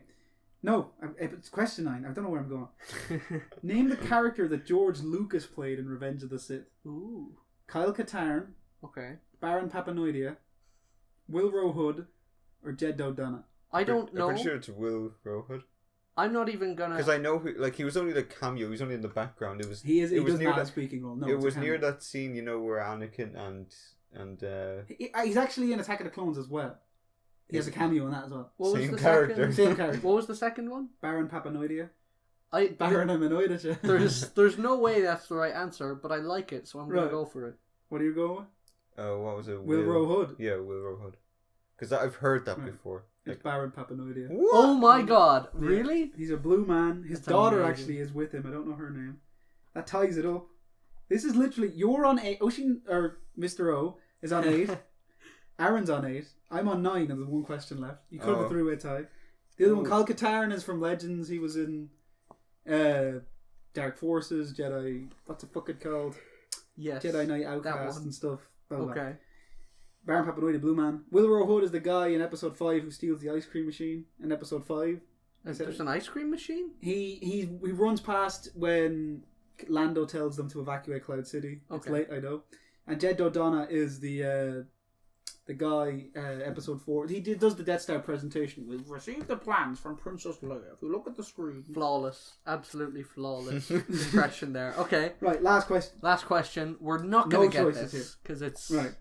No, it's question 9. I don't know where I'm going. Name the character that George Lucas played in Revenge of the Sith. Ooh. Kyle Katarn, Okay. Baron Papanoidea, Wilro Hood, or Jed Dodonna. I don't know. I'm pretty sure it's Will Rowehood. I'm not even gonna. Because I know who, like, he was only the cameo, he was only in the background. It was He is. He it was does near not that, have speaking role. No, it it's a was near cameo. that scene, you know, where Anakin and He's actually in Attack of the Clones as well. He has a cameo in that as well. What was same the character. second? Same character. What was the second one? Baron Papanoidea. Baron. Baron Amanoidea. There's no way that's the right answer, but I like it, so I'm gonna Right. go for it. What are you going with? what was it? Wilro Hood. Yeah, Will Rowehood. Because I've heard that Right. before. It's Like, Baron Papanoidea. what? Oh my god! Yeah. Really? He's a blue man. His That's daughter amazing. actually is with him. I don't know her name. That ties it up. This is literally you're on 8. Ocean or Mr. O is on 8. Aaron's on 8. I'm on 9, and there's one question left. You could have a Oh. 3-way tie. The other one, Ooh. Kyle Katarn, is from Legends. He was in Dark Forces, Jedi. What's it fucking called? Yes. Jedi Knight that Outcast one. and stuff. Blah, blah, blah. Okay. Baron Papanoidea, Blue Man. Wilro Hood is the guy in episode 5 who steals the ice cream machine in episode 5. There's an ice cream machine. He runs past when Lando tells them to evacuate Cloud City. It's Okay. late, I know. And Jed Dodonna is the guy. Episode 4. He does the Death Star presentation. We've received the plans from Princess Leia. If you look at the screen. Flawless. Absolutely flawless impression there. Okay. Right. Last question. Last question. We're not No gonna get choices this because it's Right.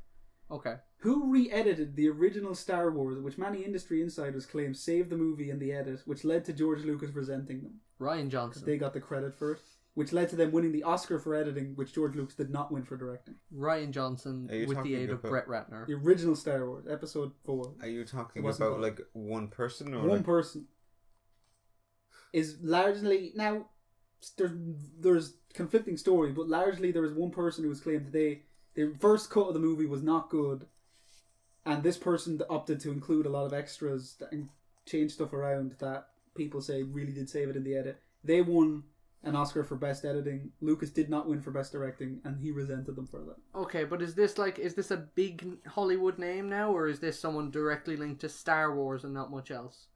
okay. Who re-edited the original Star Wars, which many industry insiders claim saved the movie and the edit, which led to George Lucas resenting them? Ryan Johnson. They got the credit for it, which led to them winning the Oscar for editing, which George Lucas did not win for directing. Ryan Johnson Are you with the talking aid of about- Brett Ratner. The original Star Wars, Episode 4. Are you talking It wasn't about, called- like, one person? Or One like, person is largely now. There's conflicting story, but largely there is one person who has claimed that the first cut of the movie was not good, and this person opted to include a lot of extras and change stuff around that people say really did save it in the edit. They won an Oscar for best editing. Lucas did not win for best directing, and he resented them for that. Okay, but is this a big Hollywood name now, or is this someone directly linked to Star Wars and not much else?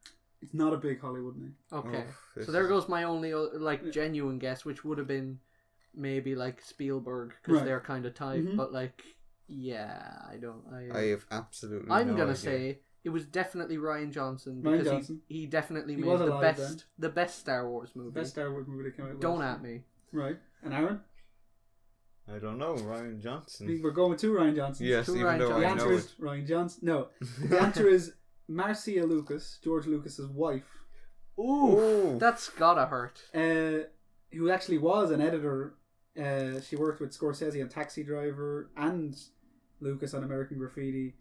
It's not a big Hollywood name. Okay, this so there is- goes my only genuine guess, which would have been maybe like Spielberg because Right. they're kind of tight. Mhm. But like, yeah, I don't. I have absolutely I'm no gonna idea. say it was definitely Ryan Johnson Ryan because Johnson. he definitely He made was the alive best Star Wars movie. Best Star Wars movie that came out. Don't last at year. me. Right. And Aaron? I don't know, Ryan Johnson. We're going with two Ryan Johnsons. Yes, Who even Ryan though Johnson? The I answer know is it. Ryan Johnson. No. The answer is Marcia Lucas, George Lucas's wife. Ooh, that's gotta hurt. Who actually was an editor. She worked with Scorsese on Taxi Driver and Lucas on American Graffiti.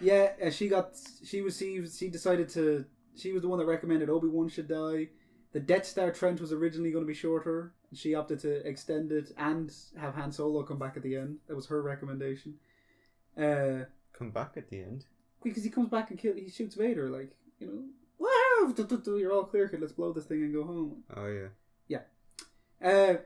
Yeah, she was the one that recommended Obi-Wan should die. The Death Star Trent was originally going to be shorter. She opted to extend it and have Han Solo come back at the end. That was her recommendation. Come back at the end? Because he comes back and he shoots Vader, like, you know, wow, you're all clear, kid, let's blow this thing and go home. Oh, yeah. Yeah.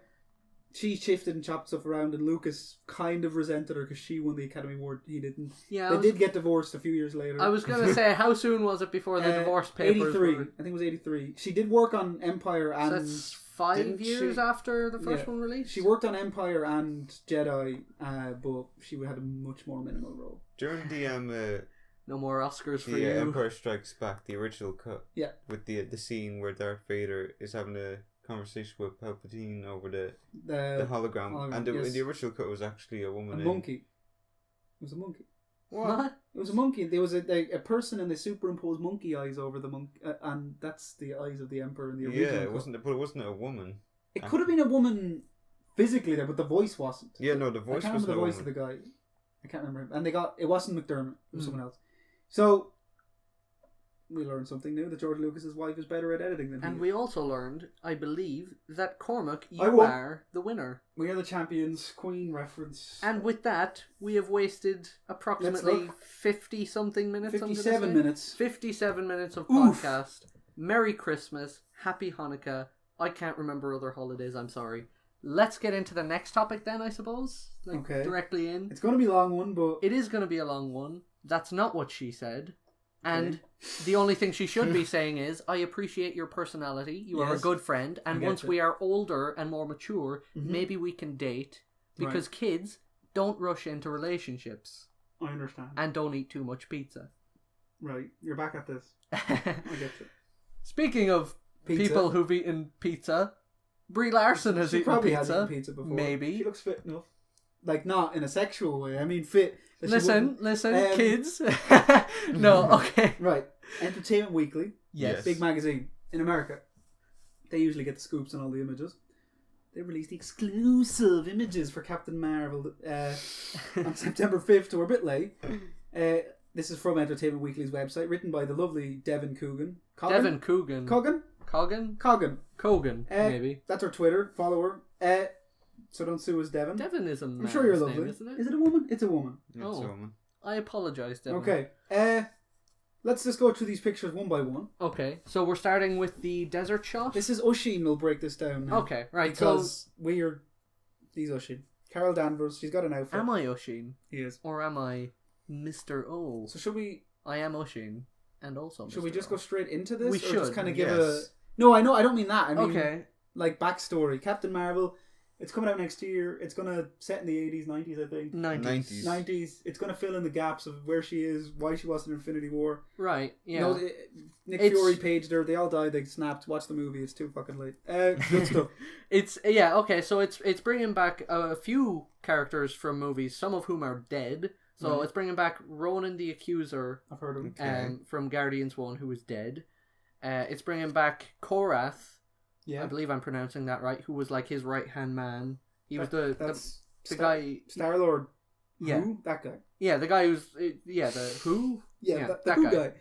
She shifted and chopped stuff around, and Lucas kind of resented her because she won the Academy Award. He didn't. Yeah, they did get divorced a few years later. I was going to say, how soon was it before the divorce papers 83. I think it was 83. She did work on Empire and... So that's 5 years after the first one released? She worked on Empire and Jedi, but she had a much more minimal role. During the... no more Oscars for you. The Empire Strikes Back, the original cut. Yeah. With the scene where Darth Vader is having a conversation with Palpatine over the hologram. And in the original cut, it was actually a woman. A monkey. It was a monkey. What? It was a monkey. There was a person and they superimposed monkey eyes over the monkey, and that's the eyes of the Emperor in the original. Yeah, it wasn't. But it wasn't a woman. It could have been a woman physically there, but the voice wasn't. Yeah, no, the voice wasn't. I can't remember the voice of the guy. I can't remember. And it wasn't McDermott. It was someone else. So we learned something new, that George Lucas's wife is better at editing than he is. And we also learned, I believe, that Cormac, you are the winner. We are the champions. Queen reference. And with that, we have wasted approximately 50-something minutes. 57 minutes. 57 minutes of podcast. Merry Christmas. Happy Hanukkah. I can't remember other holidays, I'm sorry. Let's get into the next topic then, I suppose. Okay. Directly in. It's going to be a long one, but... It is going to be a long one. That's not what she said. And the only thing she should be saying is, I appreciate your personality. You are a good friend. And once we are older and more mature, maybe we can date. Because kids don't rush into relationships. I understand. And don't eat too much pizza. Right. You're back at this. I get you. Speaking of people who've eaten pizza, Brie Larson has eaten probably pizza. Has eaten pizza before. Maybe. She looks fit enough. Like, not in a sexual way. I mean, fit. Listen, kids. No, okay. Right. Entertainment Weekly. Yes. Big magazine. In America. They usually get the scoops on all the images. They released exclusive images for Captain Marvel on September 5th, so we're a bit late. This is from Entertainment Weekly's website, written by the lovely Devin Coogan. Devin Coogan. Cogan, maybe. That's her Twitter. Follow her. So don't sue us, Devin. Devin is a man's I'm sure you're lovely. name, isn't it? Is it a woman? It's a woman. It's a woman. I apologise, Devin. Okay. Let's just go through these pictures one by one. Okay. So we're starting with the desert shot? This is Oisin will break this down now. Okay, right. Because he's Oisin. Carol Danvers, she's got an outfit. Am I Oisin? He is. Or am I Mr. O? So should we... I am Oisin. And also Mr. Should we just O. go straight into this? We or should. Just kind of give a... No, I know. I don't mean that. I mean, like backstory. Captain Marvel... It's coming out next year. It's going to set in the 80s, 90s, I think. 90s. It's going to fill in the gaps of where she is, why she was in Infinity War. Right, yeah. You know, Nick Fury paged her. They all died. They snapped. Watch the movie. It's too fucking late. Good stuff. So it's bringing back a few characters from movies, some of whom are dead. So it's bringing back Ronan the Accuser. I've heard of him. From Guardians 1, who is dead. It's bringing back Korath. Yeah. I believe I'm pronouncing that right. Who was like his right hand man? He was the guy. Star-Lord. Yeah, who? That guy. Yeah, the guy who's the Who. Yeah, the Who guy.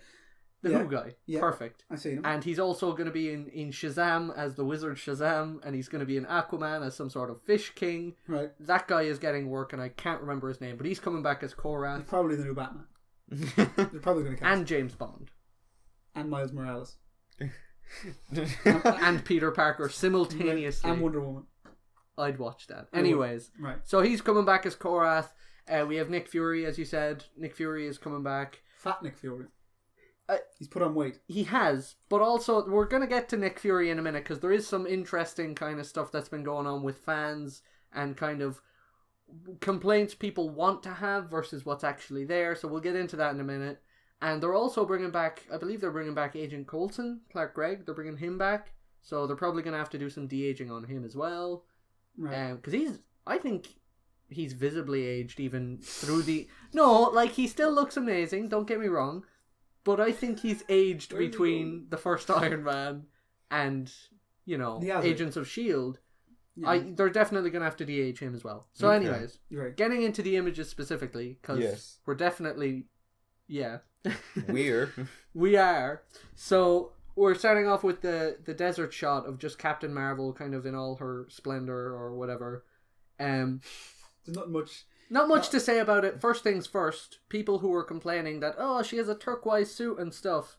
The Who guy. Yeah. Perfect. I see him. And he's also going to be in Shazam as the Wizard Shazam, and he's going to be in Aquaman as some sort of fish king. Right. That guy is getting work, and I can't remember his name, but he's coming back as Korath. He's probably the new Batman. They're probably going to cast and James Bond. And Miles Morales. And Peter Parker simultaneously. And Wonder Woman. I'd watch that. Anyways, right. So he's coming back as Korath. We have Nick Fury, as you said. Nick Fury is coming back. Fat Nick Fury. He's put on weight. He has, but also we're going to get to Nick Fury in a minute because there is some interesting kind of stuff that's been going on with fans and kind of complaints people want to have versus what's actually there. So we'll get into that in a minute. And they're also bringing back, I believe they're bringing back Agent Coulson, Clark Gregg. They're bringing him back. So they're probably going to have to do some de-aging on him as well. Right. Because I think he's visibly aged even through the... No, like he still looks amazing, don't get me wrong. But I think he's aged between the first Iron Man and, you know, Yeah, Agents of S.H.I.E.L.D., Yeah. they're definitely going to have to de-age him as well. So Okay. anyways, Right. getting into the images specifically, because Yes. we're definitely... Yeah. We're. We are. So we're starting off with the desert shot of just Captain Marvel kind of in all her splendor or whatever. There's not much. Not much to say about it. First things first, people who were complaining that, oh, she has a turquoise suit and stuff,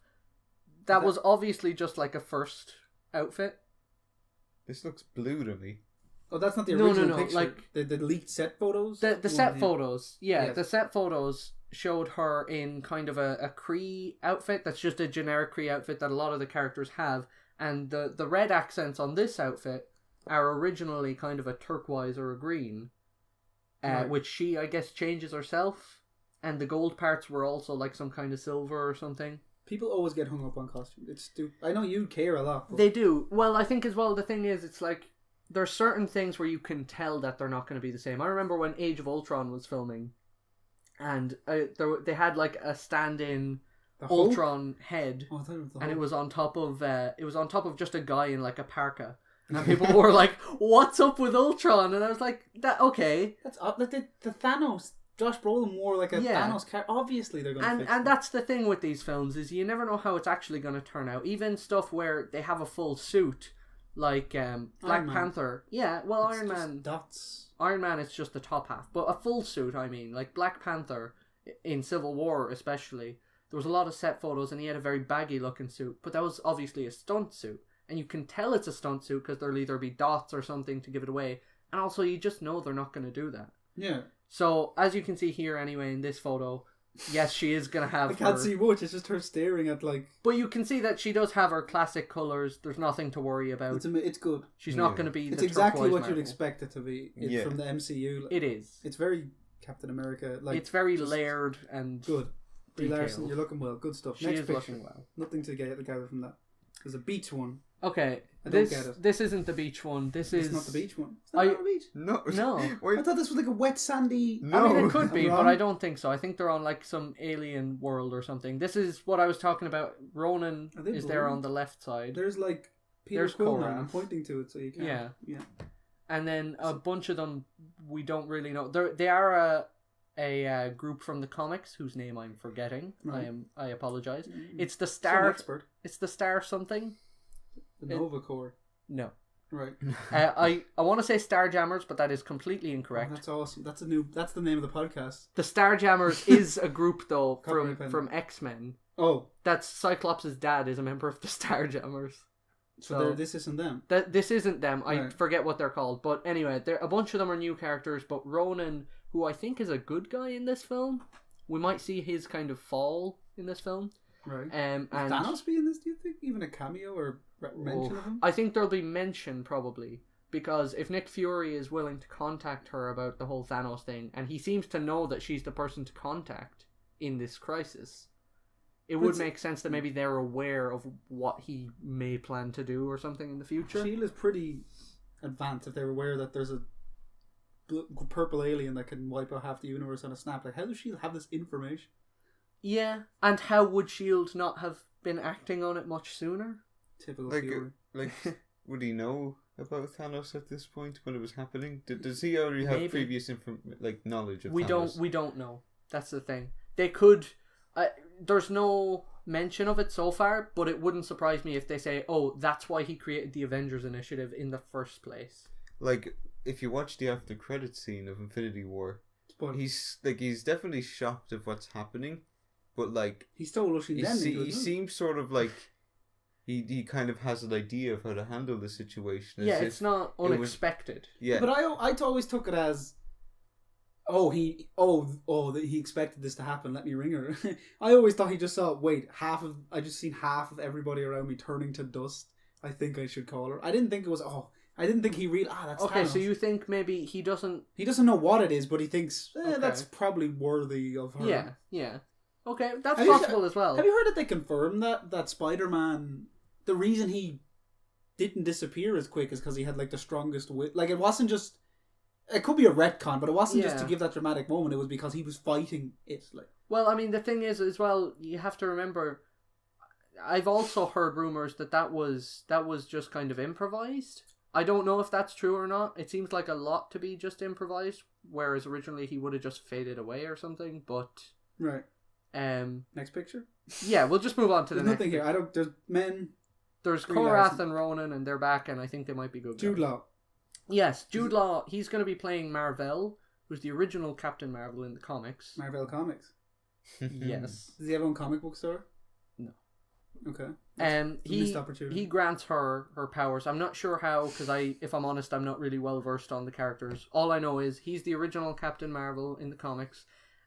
that was obviously just like a first outfit. This looks blue to me. Oh, that's not the No, original no, picture. like- the leaked set photos. The set Yeah. photos, yeah, Yes. the set photos showed her in kind of a Kree outfit that's just a generic Kree outfit that a lot of the characters have, and the red accents on this outfit are originally kind of a turquoise or a green, Right. which she, I guess, changes herself, and the gold parts were also like some kind of silver or something. People always get hung up on costume. It's stupid. I know you care a lot. But They do. Well, I think as well, the thing is, it's like, there's certain things where you can tell that they're not going to be the same. I remember when Age of Ultron was filming, and they had like a stand-in the Hulk? Ultron head, Oh, I thought it was the and it Hulk. was on top of just a guy in like a parka, and people were like, "What's up with Ultron?" And I was like, "That okay." That's like the Thanos. Josh Brolin wore like a Yeah. Thanos character. Obviously, they're going to And fix and it. that's the thing with these films, is you never know how it's actually going to turn out. Even stuff where they have a full suit, like Black Man. Panther. Yeah, well, It's Iron just Man. dots. Iron Man is just the top half, but a full suit, I mean, like Black Panther in Civil War especially, there was a lot of set photos and he had a very baggy looking suit, but that was obviously a stunt suit, and you can tell it's a stunt suit because there'll either be dots or something to give it away, and also you just know they're not going to do that. Yeah. So as you can see here anyway in this photo, yes, she is going to have I can't her, see much. It's just her staring at like. but you can see that she does have her classic colours. There's nothing to worry about. It's good. She's not Yeah. going to be It's the exactly turquoise what Marvel. you'd expect it to be Yeah. from the MCU. Like, It is. it's very Captain America. Like It's very just layered and good. Brie detailed. Larson, you're looking well. Good stuff. She Next is picture. looking well. Nothing to gather from that. There's a beach one. Okay, I don't get it. this isn't the beach one. This is It's not the beach one. It's not a beach. No. No. Wait. I thought this was like a wet sandy. No. I mean, it could be, I'm but wrong. I don't think so. I think they're on like some alien world or something. This is what I was talking about. Ronan Are they is there blue? on the left side, There's like Peter There's Quill now. Korath. I'm pointing to it so you can. Yeah. Yeah. and then a bunch of them we don't really know. They are a group from the comics whose name I'm forgetting. Right. I apologize. It's the Some Star. expert. It's the Star something. The Nova Corps. No. Right. I want to say Starjammers, but that is completely Oh, incorrect. that's awesome. That's the name of the podcast. The Starjammers is a group though Copyright pen. from X-Men. Oh, That's Cyclops' dad is a member of the Starjammers. so this isn't them. This isn't them. I Right. forget what they're called, but anyway, a bunch of them are new characters. But Ronan, who I think is a good guy in this film, we might see his kind of fall in this film. Right. And Will Thanos be in this? Do you think even a cameo or mention of him? I think there'll be mention probably, because if Nick Fury is willing to contact her about the whole Thanos thing, and he seems to know that she's the person to contact in this crisis, it would make sense that maybe they're aware of what he may plan to do or something in the future. S.H.I.E.L.D. is pretty advanced if they're aware that there's a purple alien that can wipe out half the universe on a snap. Like, how does S.H.I.E.L.D. have this information? Yeah, and how would S.H.I.E.L.D. not have been acting on it much sooner? Typical Like, Fury. would he know about Thanos at this point when it was happening? Does he already have Maybe. previous knowledge of We Thanos? We don't know. That's the thing. They could. There's no mention of it so far, but it wouldn't surprise me if they say, "Oh, that's why he created the Avengers Initiative in the first place." Like, if you watch the after credit scene of Infinity War, Spoiler. he's definitely shocked of what's happening, but like He's still rushing them. he seems sort of like he kind of has an idea of how to handle the situation. Yeah, as it's if not was- unexpected. Yeah, But I always took it as, he expected this to happen. Let me ring her. I always thought he just saw. Wait, I just seen half of everybody around me turning to dust. I think I should call her. I didn't think it was. I didn't think he really. That's Okay, Thanos. so you think maybe he doesn't? He doesn't know what it is, but he thinks Okay. that's probably worthy of her. Yeah, yeah. Okay, that's Have you- possible as well. Have you heard that they confirmed that Spider-Man? The reason he didn't disappear as quick is because he had like the strongest wit. Like, it wasn't just. It could be a retcon, but it wasn't just to Yeah. give that dramatic moment. It was because he was fighting it. Like, Well, I mean, the thing is as well, you have to remember, I've also heard rumors that was just kind of improvised. I don't know if that's true or not. It seems like a lot to be just improvised, whereas originally he would have just faded away or something. But Right. Next picture. yeah, we'll just move on to the There's next. nothing here. I don't. There's men. There's Brie Korath Larson. and Ronan, and they're back, and I think they might be good. Jude guys. Law. Yes, Jude Law. He's going to be playing Marvel, who's the original Captain Marvel in the comics. Marvel Comics. Yes. Does he have his own comic book store? No. Okay. He Missed opportunity. he grants her powers. I'm not sure how, because if I'm honest, I'm not really well versed on the characters. All I know is he's the original Captain Marvel in the comics,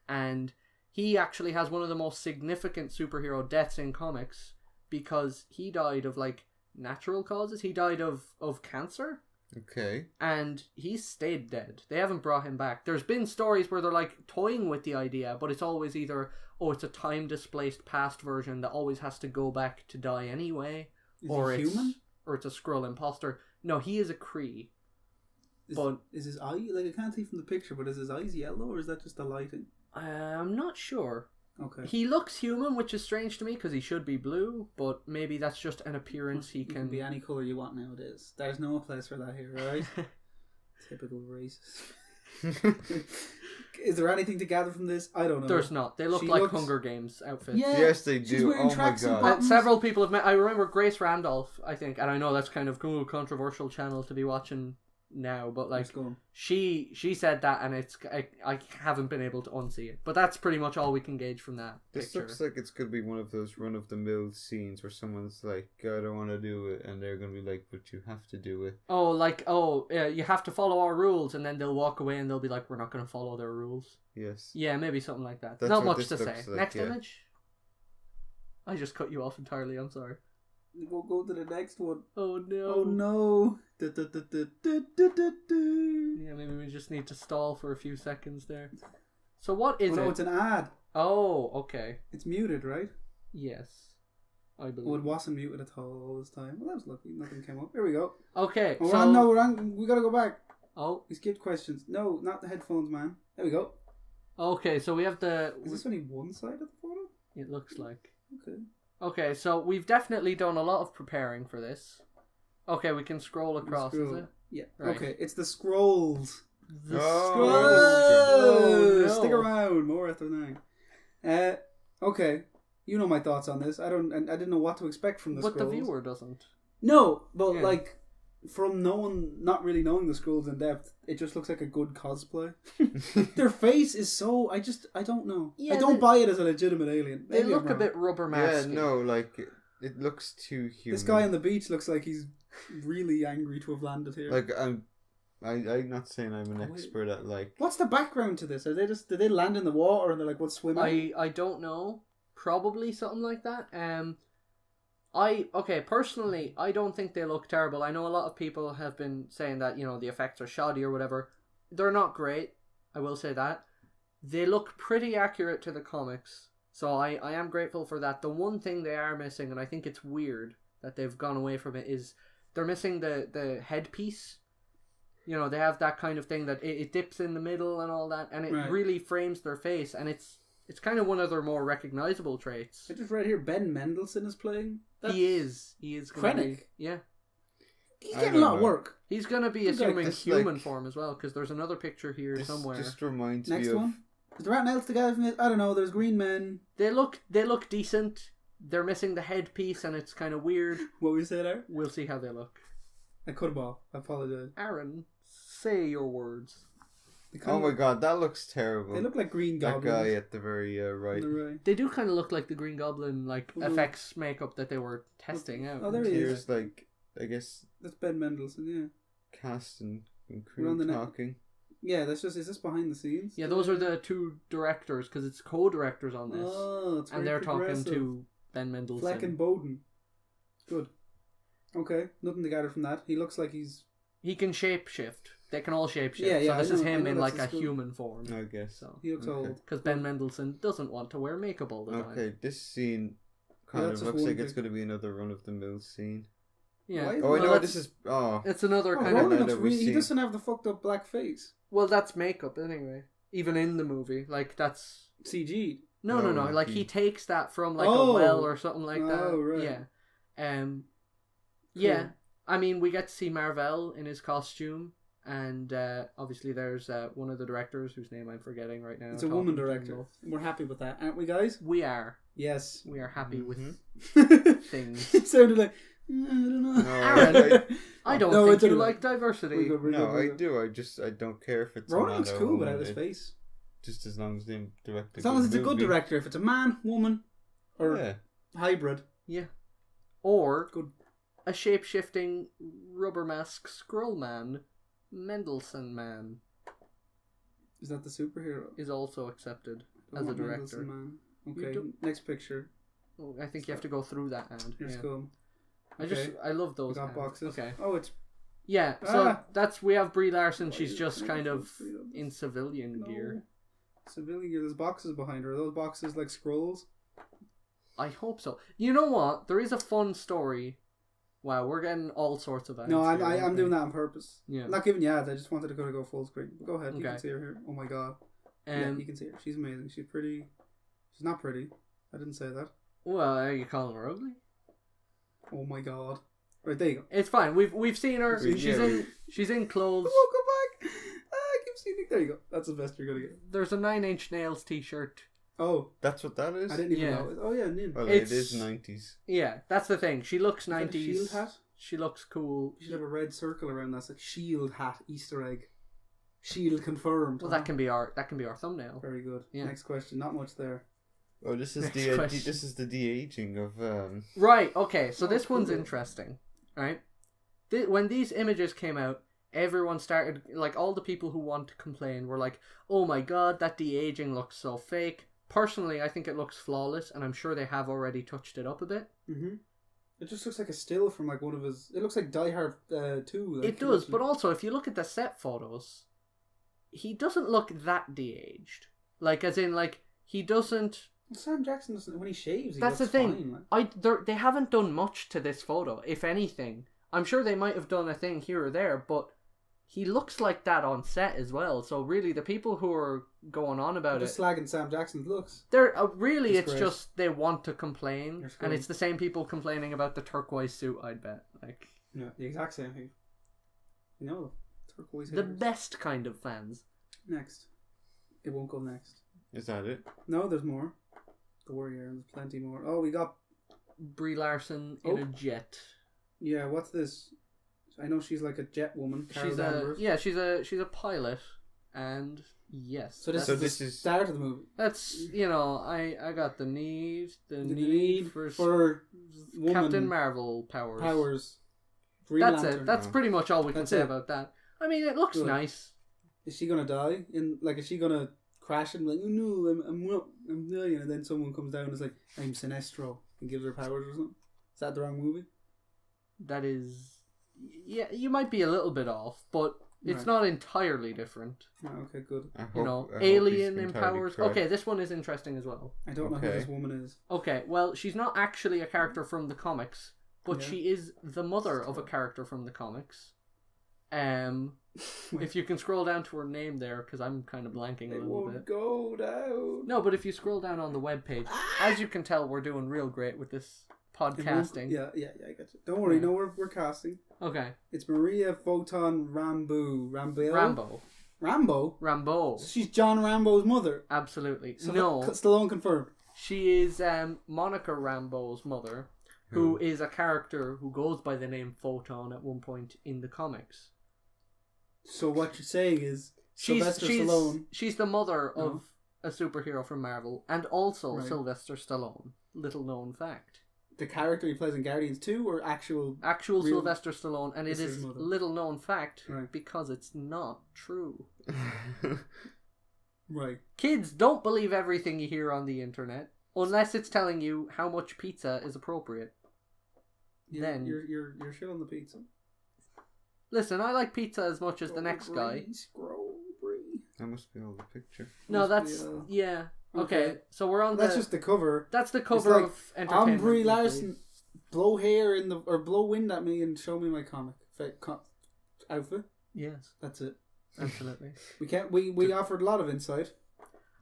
and he actually has one of the most significant superhero deaths in comics because he died of like natural causes. He died of cancer. Okay. And he's stayed dead. They haven't brought him back. There's been stories where they're like toying with the idea, but it's always either, oh, it's a time displaced past version that always has to go back to die anyway, Is or he it's human? or it's a Skrull imposter. No, he is a Kree. But Is his eye, like, I can't see from the picture, but is his eyes yellow or is that just the lighting? I'm not sure. Okay. He looks human, which is strange to me because he should be blue, but maybe that's just an appearance he He can be any colour you want nowadays. There's no place for that here, right? Typical racist. Is there anything to gather from this? I don't know. There's not. They look She like looks- Hunger Games outfits. Yeah. Yes, they she's do. wearing Oh my tracksuit god. bottoms. Several people have met. I remember Grace Randolph, I think, and I know that's kind of a controversial channel to be watching now, but like Let's go. she said that, and I haven't been able to unsee it. But that's pretty much all we can gauge from that This picture. looks like it's going to be one of those run-of-the-mill scenes where someone's like, I don't want to do it, and they're going to be like, but you have to do it. You have to follow our rules, and then they'll walk away and they'll be like, we're not going to follow their rules. Yes. Yeah, maybe something like that. That's Not what much this to say. looks like, Next yeah. image. I just cut you off entirely. I'm sorry. We'll go to the next one. Oh no. Oh no. Yeah, maybe we just need to stall for a few seconds there. So what is Oh no, it? it's an ad. Oh, okay. It's muted, right? Yes, I Oh, believe. it wasn't muted at all this time. Well, that was lucky. Nothing came up. Here we go. Okay, Oh, so we're on. We gotta go back. oh, We skipped questions. No, not the headphones, man. There we go. okay. So we have Is this only one side of the photo? It looks like. Okay. Okay, so we've definitely done a lot of preparing for this. Okay, we can scroll across. Scroll. Is it? Yeah. Right. Okay, it's the scrolls. The Oh, scroll. Stick around. More after 9. Okay. You know my thoughts on this. I didn't know what to expect from the But scrolls. the viewer doesn't. No, but Yeah. like from not really knowing the scrolls in depth, it just looks like a good cosplay. Their face is so I don't know. Yeah, I don't they- buy it as a legitimate alien. They Maybe I'm look a wrong. bit rubber Yeah, mask. no, like, it looks too human. This guy on the beach looks like he's really angry to have landed here. Like, I'm not saying I'm an wait. expert at, like... What's the background to this? Did they land in the water and they're like, "What's swimming?" I don't know. Probably something like that. Personally, I don't think they look terrible. I know a lot of people have been saying that, the effects are shoddy or whatever. They're not great, I will say that. They look pretty accurate to the comics, so I am grateful for that. The one thing they are missing, and I think it's weird that they've gone away from it, is they're missing the headpiece. They have that kind of thing that it dips in the middle and all that, and it Right. really frames their face, and it's kind of one of their more recognizable traits. I just read here Ben Mendelsohn is playing. He is gonna Krennic. be, yeah. He's I getting a don't lot of know. work. He's gonna be He's like assuming this, human like- form as well, because there's another picture here This somewhere. just reminds Next me of... one. Is there anything else to gather from it? I don't know. There's green men. They look decent. They're missing the headpiece, and it's kind of weird. What we say there? We'll see how they look. I cut him off. I apologize. Aaron, say your words. They Oh kind my of- god, that looks terrible. They look like green that goblins. guy at the very right. On the right. They do kind of look like the Green Goblin, like Mhm. effects makeup that they were testing out. Oh, there he is. Here's, like, I guess, That's Ben Mendelsohn. Yeah. cast and We're crew on the talking. Yeah. That's just. Is this behind the scenes? Yeah, those are the two directors, because it's co-directors on this, Oh, it's and very they're talking progressive. to Ben Mendelsohn. Fleck and Bowden. Good. Okay. Nothing to gather from that. He looks like he's. He can shapeshift. They can all shapeshift. Yeah, yeah, so this I is know- I him know in that's like a his skill. human form. I guess. So He looks Okay. old. because Ben Mendelsohn doesn't want to wear makeup all the time. Okay, this scene kind that's of just looks like one it's thing. going to be another run-of-the-mill scene. Yeah. Why is Oh, I it- know, that's- this is... Oh, It's another Oh, kind Ronan of. that looks we've really. He seen. doesn't have the fucked up black face. Well, that's makeup anyway. Even in the movie, like that's CG. No. Oh, Like he takes that from like Oh. a well or something like that. Oh, right. Yeah. Yeah. I mean, we get to see Marvel in his costume, and obviously there's one of the directors whose name I'm forgetting right now. It's a woman director. We're happy with that, aren't we, guys? We are. Yes. We are happy with It things. sounded like I don't know. No, Aaron, I don't No, think it's you a- like diversity. I do. I don't care if it's a Ronan man looks or a cool woman. without his face. Just as long as they direct. As long as it's a good director. If it's a man, woman, or Yeah. hybrid, Yeah. Or good. a shape-shifting rubber mask scroll man, Mendelssohn Man, Is that the superhero? is also accepted I as a want director. Mendelssohn Man. You Okay, don't- next picture. Oh, I think you have to go through that ad. Here's Yeah. cool. I love We those got ads. boxes. Okay. Oh, it's Yeah, so Ah! we have Brie Larson. Why She's is just it kind of freedom? in civilian gear. Civilian gear. There's boxes behind her. Are those boxes like scrolls? I hope so. You know what? There is a fun story. Wow, we're getting all sorts of ads. No, here, I'm aren't doing we? that on purpose. Yeah. I'm not giving you ads. I just wanted to go full screen. But go ahead. You Okay. can see her here. Oh my god. Yeah, Um, you can see her. She's amazing. She's pretty. She's not pretty. I didn't say that. well, are you calling her ugly? Oh my god. Right, there you go. It's fine. We've seen her. We- She's yeah, in she's in clothes. Oh, go back. I keep seeing it. There you go. That's the best you're gonna get. There's a 9 Inch Nails t-shirt. Oh, That's what that is. I didn't even Yeah. know. Oh yeah, Nin. Well, It's- it is 90s. Yeah, that's the thing. She looks Is that a 90s. shield hat? She looks cool. You should have a red circle around that's like shield hat Easter egg. Shield confirmed. Well, that can be our thumbnail. Very good. Yeah. Next question. Not much there. Oh, this is Next the question. this is the de-aging of Right. Okay. So Oh, this one's cool. interesting. Right. When these images came out, everyone started like all the people who want to complain were like, "Oh my god, that de-aging looks so fake." Personally, I think it looks flawless, and I'm sure they have already touched it up a bit. Mm-hmm. It just looks like a still from like one of his. It looks like Die Hard 2. Like, It does, but also if you look at the set photos, he doesn't look that de-aged. Like, as in, like he doesn't. Sam Jackson doesn't. When he shaves, he That's the looks thing. fine, like. They haven't done much to this photo, if anything. I'm sure they might have done a thing here or there, but he looks like that on set as well. So really, the people who are going on about Just it, slagging Sam Jackson's looks. they're really He's it's great. just they want to complain, They're and screwed. it's the same people complaining about the turquoise suit. I'd bet, like Yeah, the exact same thing. You know, turquoise the hairs. best kind of fans. Next. It won't go next. Is that it? No, there's more. Don't worry, Aaron. There's plenty more. Oh, we got. Brie Larson in a jet. Yeah, what's this? I know she's like a jet woman. Carol She's Danvers. she's a pilot, and yes. So this that's- is the start of the movie. That's I got the need The need for woman Captain Marvel powers. Green That's Lantern. it. That's pretty much all we can That's say it. about that. I mean, it looks Good. nice. Is she gonna die? Is she gonna crash and be like, oh no, I'm dying, and then someone comes down and is like, I'm Sinestro, and gives her powers or something? Is that the wrong movie? That is, yeah, you might be a little bit off, but it's Right. not entirely different. Oh, okay, good. I hope, You know, I hope alien he's in entirely powers. correct. Okay, this one is interesting as well. I don't know who Okay. this woman is. Okay, well, she's not actually a character from the comics, but Yeah. she is the mother of a character from the comics. If you can scroll down to her name there, because I'm kind of blanking a It little won't bit. go down. No, but if you scroll down on the webpage, as you can tell, we're doing real great with this It won't- podcasting. Yeah, I got you. Don't worry, Yeah. no, we're casting. Okay. It's Maria Photon Rambo. Rambo. So she's John Rambo's mother. Absolutely. So No, Stallone confirmed. she is Monica Rambo's mother, who is a character who goes by the name Photon at one point in the comics. So what you're saying is Sylvester Stallone. She's the mother No. of a superhero from Marvel, and also Right. Sylvester Stallone. Little known fact. The character he plays in Guardians 2 or actual... Actual Real- Sylvester Stallone, and it This is is mother. little known fact Right. because it's not true. Right. Kids, don't believe everything you hear on the internet unless it's telling you how much pizza is appropriate. Then You're shit on the pizza. listen, I like pizza as much as the next guy. Scroll, Brie. That must be all the picture. No, Must that's be, yeah. Okay, Okay. so we're on That's the. just the cover. That's the cover like, of Entertainment I'm Brie Weekly. Larson. Blow hair in the... Or blow wind at me and show me my comic outfit. Yes, That's it. absolutely. We offered a lot of insight.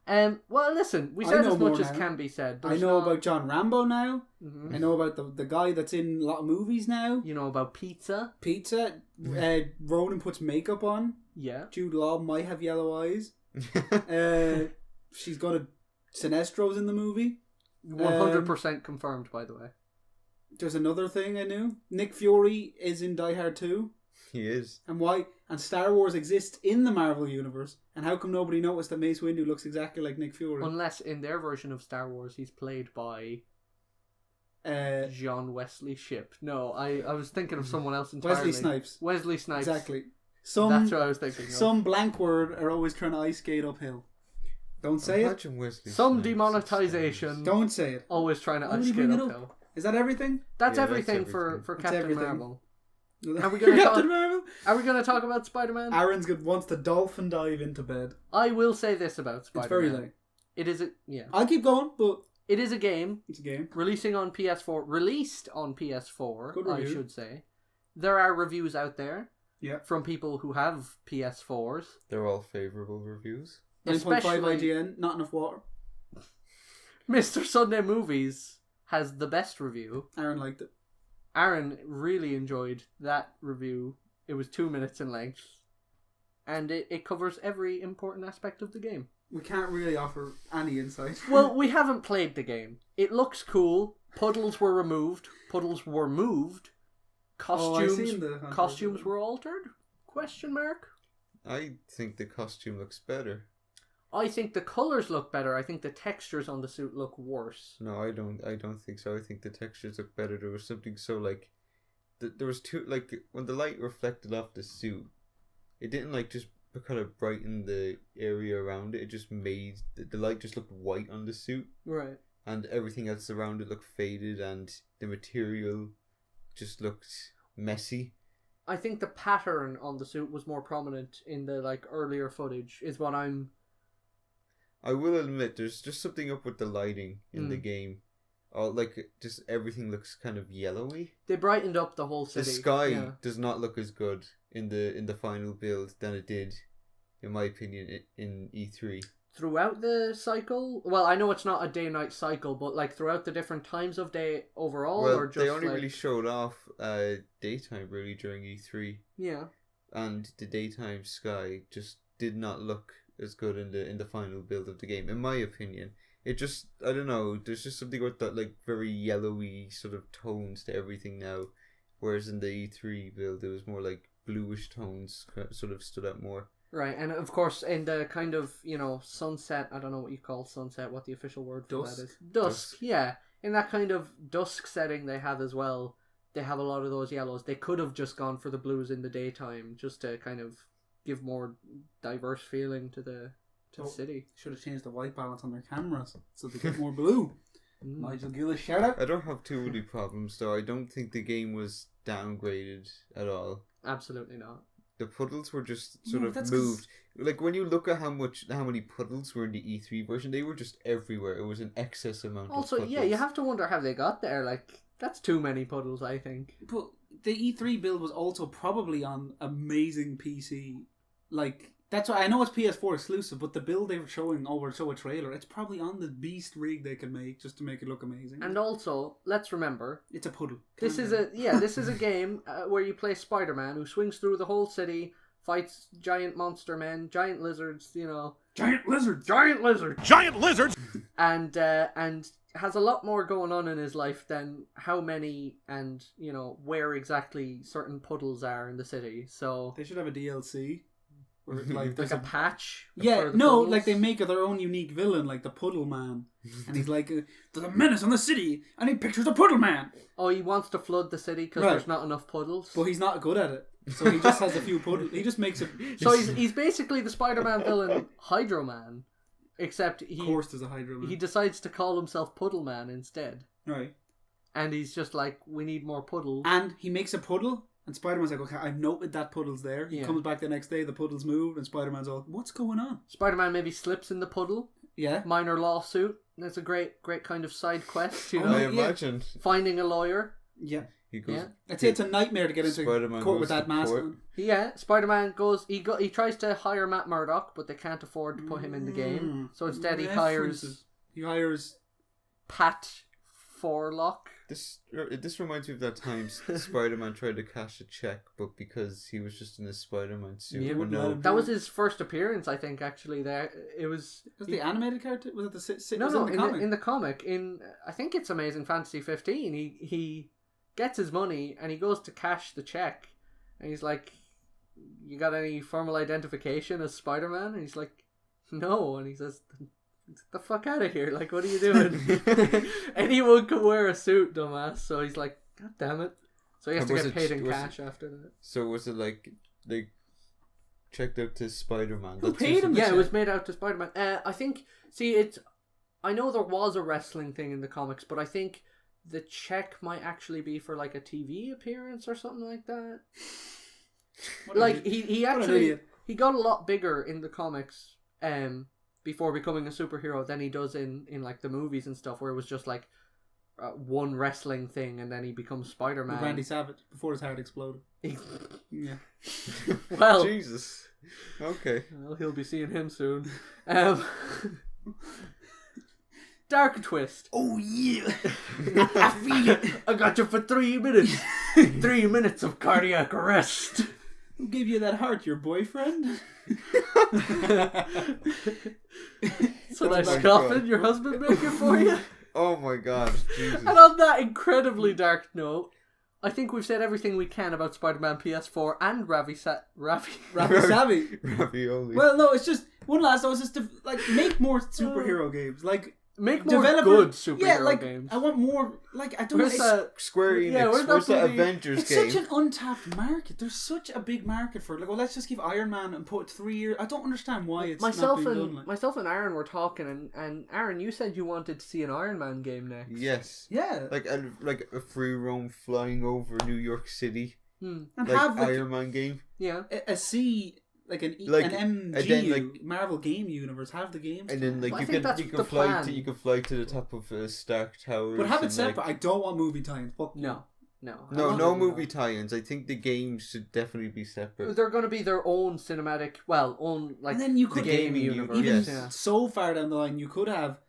Well, listen, we I said know as much more as now. can be said. I There's know no- about John Rambo now. Mhm. I know about the guy that's in a lot of movies now. You know about pizza? Pizza. Ronan puts makeup on. Yeah. Jude Law might have yellow eyes. She's got a Sinestro's in the movie. 100% confirmed, by the way. There's another thing I knew. Nick Fury is in Die Hard 2. He is. And why? And Star Wars exists in the Marvel universe. And how come nobody noticed that Mace Windu looks exactly like Nick Fury? Unless in their version of Star Wars, he's played by John Wesley Shipp. No, I was thinking of someone else entirely. Wesley Snipes. Wesley Snipes. Exactly. That's what I was thinking of. Some blank word are always trying to ice skate uphill. Don't say it. Imagine Wesley Some Snipes demonetization. Don't say it. Always trying to Why would ice you skate bring it up? uphill. Is that everything? That's Yeah, everything that's for everything. That's Captain everything. Marvel. Are we gonna Captain talk- Marvel? Are we going to talk about Spider-Man? Aaron's wants to dolphin dive into bed. I will say this about Spider-Man. It's very late. It is I'll keep going, but It is a game it's a game. released on PS4, Good I review. should say. There are reviews out there Yeah. from people who have PS4s. They're all favourable reviews. 9.5 Especially IGN, not enough water. Mr. Sunday Movies has the best review. Aaron liked it. Aaron really enjoyed that review. It was 2 minutes in length. And it covers every important aspect of the game. We can't really offer any insight. Well, we haven't played the game. It looks cool. Puddles were removed. Puddles were moved. Costumes were altered? Question mark? I think the costume looks better. I think the colours look better. I think the textures on the suit look worse. No, I don't think so. I think the textures look better. There was something so like, there was two, like when the light reflected off the suit, it didn't like just kind of brighten the area around it. It just made the light just looked white on the suit, Right. and everything else around it looked faded, and the material just looked messy. I think the pattern on the suit was more prominent in the like earlier footage. Is what I'm. I will admit, there's just something up with the lighting in the game. Oh, like just everything looks kind of yellowy. They brightened up the whole city. The sky Yeah. does not look as good in the final build than it did, in my opinion, in E3. Throughout the cycle. Well, I know it's not a day-night cycle, but like throughout the different times of day overall, Well, or just they only like... really showed off daytime really during E3, Yeah. and the daytime sky just did not look as good in the final build of the game, in my opinion. It just, I don't know, there's just something with that like very yellowy sort of tones to everything now, whereas in the E3 build it was more like bluish tones sort of stood out more. Right, and of course in the kind of, sunset, I don't know what you call sunset, what the official word for Dusk. that is. Dusk, yeah. In that kind of dusk setting they have as well, they have a lot of those yellows. They could have just gone for the blues in the daytime, just to kind of give more diverse feeling to the city. Should have changed the white balance on their cameras so they get more blue. Nigel Gillis, shout out. I don't have too many problems though. I don't think the game was downgraded at all. Absolutely not. The puddles were just sort Yeah, of that's moved. Like when you look at how many puddles were in the E3 version, they were just everywhere. It was an excess amount Also, of puddles. yeah, you have to wonder how they got there. Like, that's too many puddles, I think. But the E3 build was also probably on amazing PC. Like, that's why I know it's PS4 exclusive, but the build they were showing over a trailer, it's probably on the beast rig they can make just to make it look amazing. And also, let's remember, it's a puddle. this is a game where you play Spider-Man who swings through the whole city, fights giant monster men, giant lizards, giant lizards, Giant lizards! and has a lot more going on in his life than how many and where exactly certain puddles are in the city. So They should have a DLC. Where like like there's a patch. yeah, for the no, puddles. like they make their own unique villain, like the Puddle Man, and he's like, "There's a menace on the city. I need pictures of Puddle Man." Oh, he wants to flood the city because Right. there's not enough puddles. But he's not good at it, so he just has a few puddles. He just makes it. So he's basically the Spider-Man villain Hydro Man, except Of course, there's a Hydra Man. he decides to call himself Puddle Man instead, Right, and he's just like, we need more puddles. and he makes a puddle, and Spider-Man's like, "Okay, I've noted that puddle's there." He Yeah. comes back the next day, the puddle's moved, and Spider-Man's all, "What's going on?" Spider-Man maybe slips in the puddle, Yeah, minor lawsuit. That's a great kind of side quest, Oh, I yeah. imagine finding a lawyer. yeah. He goes. Yeah. I'd say it's a nightmare to get into Spider-Man court goes with that to mask court. on. Yeah, Spider-Man goes. He tries to hire Matt Murdock, but they can't afford to put him in the game. So instead, he hires Pat Forlock. This reminds me of that time Spider-Man tried to cash a check, but because he was just in a Spider-Man suit, Yeah, but no. That was his first appearance, I think. Actually, there it was. Was the animated character? Was it the No, in the comic? in the comic. I think it's Amazing Fantasy 15. He gets his money and he goes to cash the check, and he's like, "You got any formal identification as Spider-Man?" And he's like, "No," and he says, "Get the fuck out of here! Like, what are you doing?" Anyone can wear a suit, dumbass. So he's like, "God damn it!" So he has to get paid in cash after that. So was it like they checked out to Spider-Man? Who paid him? Yeah, it was made out to Spider-Man. I think. See, it's. I know there was a wrestling thing in the comics, but I think the check might actually be for like a TV appearance or something like that. Like he actually he got a lot bigger in the comics before becoming a superhero than he does in like the movies and stuff, where it was just like one wrestling thing and then he becomes Spider-Man. Randy Savage before his heart exploded. Yeah. Well, Jesus. Okay. Well, he'll be seeing him soon. Dark Twist. Oh yeah. I feel it. I got you for 3 minutes. 3 minutes of cardiac arrest. Who gave you that heart? Your boyfriend? Celeste Coffin, your husband make it for you? Oh my god, Jesus. And on that incredibly dark note, I think we've said everything we can about Spider-Man PS4 and Ravi Savvy. Ravioli. Well, no, it's just one last thought. It's just to make more superhero games. Like make more good superhero games. I want more. Like I don't know. Square Enix. Where's the Avengers it's game? It's such an untapped market. There's such a big market for it. Like, well, let's just give Iron Man and put 3 years. I don't understand why it's not being done. Like. Myself and Aaron were talking, and Aaron, you said you wanted to see an Iron Man game next. Yes. Yeah. Like a free roam flying over New York City. And like have Iron Man game. Yeah. A C. Like an MGU Marvel game universe, have the games, and then like you can fly to the top of Stark Towers. But have it separate. I don't want movie tie-ins. No movie tie-ins. I think the games should definitely be separate. They're going to be their own cinematic, own like. And then you could the gaming universe. Even so far down the line, you could have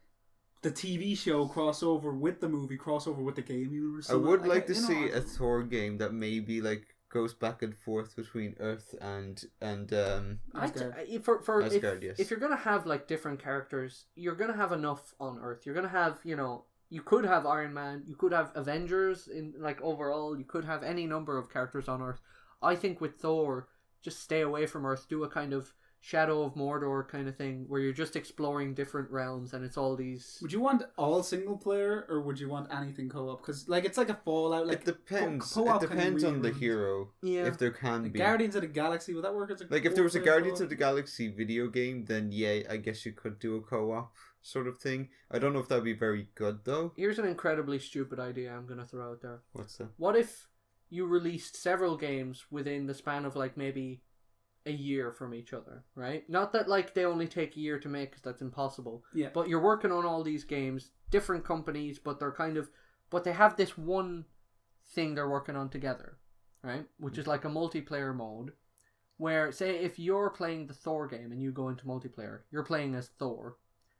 the TV show crossover with the movie, crossover with the game universe. I would like to see a Thor game that maybe like goes back and forth between Earth and Asgard. If you're gonna have like different characters, you're gonna have enough on Earth. You're gonna have, you could have Iron Man, you could have Avengers in like overall, you could have any number of characters on Earth. I think with Thor, just stay away from Earth, do a kind of Shadow of Mordor kind of thing where you're just exploring different realms and it's all these. Would you want all single player or would you want anything co-op? Because like it's like a Fallout. Like it depends. It depends on the hero. Yeah. If there can be Guardians of the Galaxy, would that work as a if there was a Guardians of the Galaxy video game, then yeah, I guess you could do a co-op sort of thing. I don't know if that'd be very good though. Here's an incredibly stupid idea I'm gonna throw out there. What's that? What if you released several games within the span of like maybe a year from each other, right? Not that like they only take a year to make because that's impossible. Yeah. But you're working on all these games, different companies, but they have this one thing they're working on together, right? Which is like a multiplayer mode where, say, if you're playing the Thor game and you go into multiplayer, you're playing as Thor,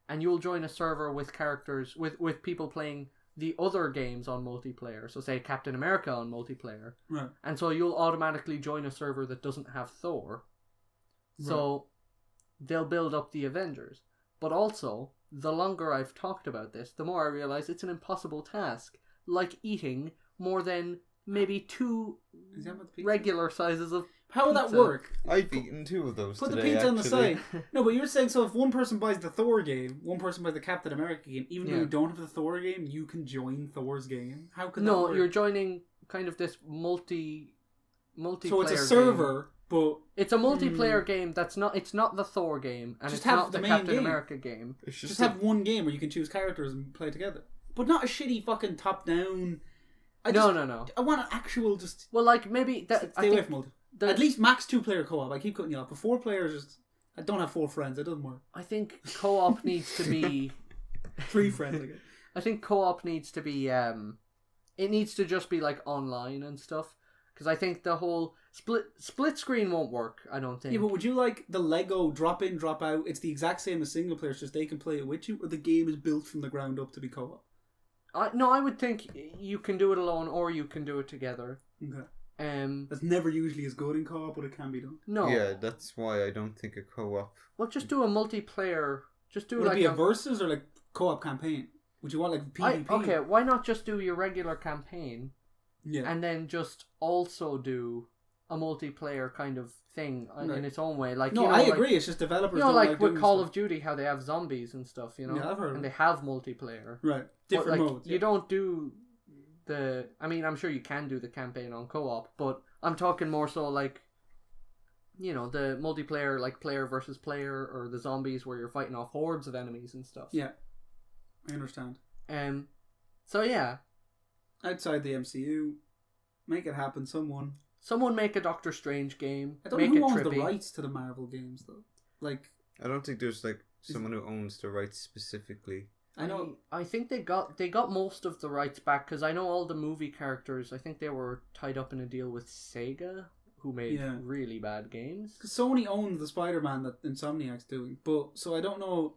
and you'll join a server with characters with people playing the other games on multiplayer. So say Captain America on multiplayer. Right. And so you'll automatically join a server that doesn't have Thor. Right. So they'll build up the Avengers. But also, the longer I've talked about this, the more I realize it's an impossible task. Like eating more than maybe 2 regular sizes of How would pizza. That work? I've eaten 2 of those Put today, the pizza on the actually. side. No, but you're saying, so if one person buys the Thor game, one person buys the Captain America game, even though you don't have the Thor game, you can join Thor's game? How can that work? No, you're joining kind of this multiplayer So it's a server, game. But it's a multiplayer game it's not the Thor game, and it's not the Captain America game. Just have one game where you can choose characters and play together. But not a shitty fucking top-down... No. I want an actual just... Well, like, maybe... Stay away from multi. At least max 2-player co-op. I keep cutting you off. But 4 players, I don't have 4 friends. It doesn't work. I think co-op needs to be... 3 friends, I guess. I think co-op needs to be... it needs to just be like online and stuff. Because I think the whole split screen won't work. I don't think. Yeah, but would you like the Lego drop in, drop out? It's the exact same as single player, it's just they can play it with you, or the game is built from the ground up to be co-op? No, I would think you can do it alone or you can do it together. Okay. That's never usually as good in co-op, but it can be done. No. Yeah, that's why I don't think a co-op. Well, just do a multiplayer. Just do Would like it be a versus or like co-op campaign? Would you want like PvP? Okay, why not just do your regular campaign? Yeah. And then just also do a multiplayer kind of thing in its own way. Like no, I agree. It's just developers. You know, don't like with Call stuff. of Duty, how they have zombies and stuff. You know, Yeah, I've heard and of they it. have multiplayer. Right, different but, like, modes. You don't do the. I mean, I'm sure you can do the campaign on co-op, but I'm talking more so like, you know, the multiplayer, like player versus player, or the zombies where you're fighting off hordes of enemies and stuff. Yeah, I understand. So yeah, outside the MCU, make it happen. Someone make a Doctor Strange game. I don't make know who it owns trippy. the rights to the Marvel games though. Like, I don't think there's like someone who owns the rights specifically. I know. I think they got most of the rights back because I know all the movie characters. I think they were tied up in a deal with Sega, who made really bad games. Because Sony owned the Spider-Man that Insomniac's doing, but so I don't know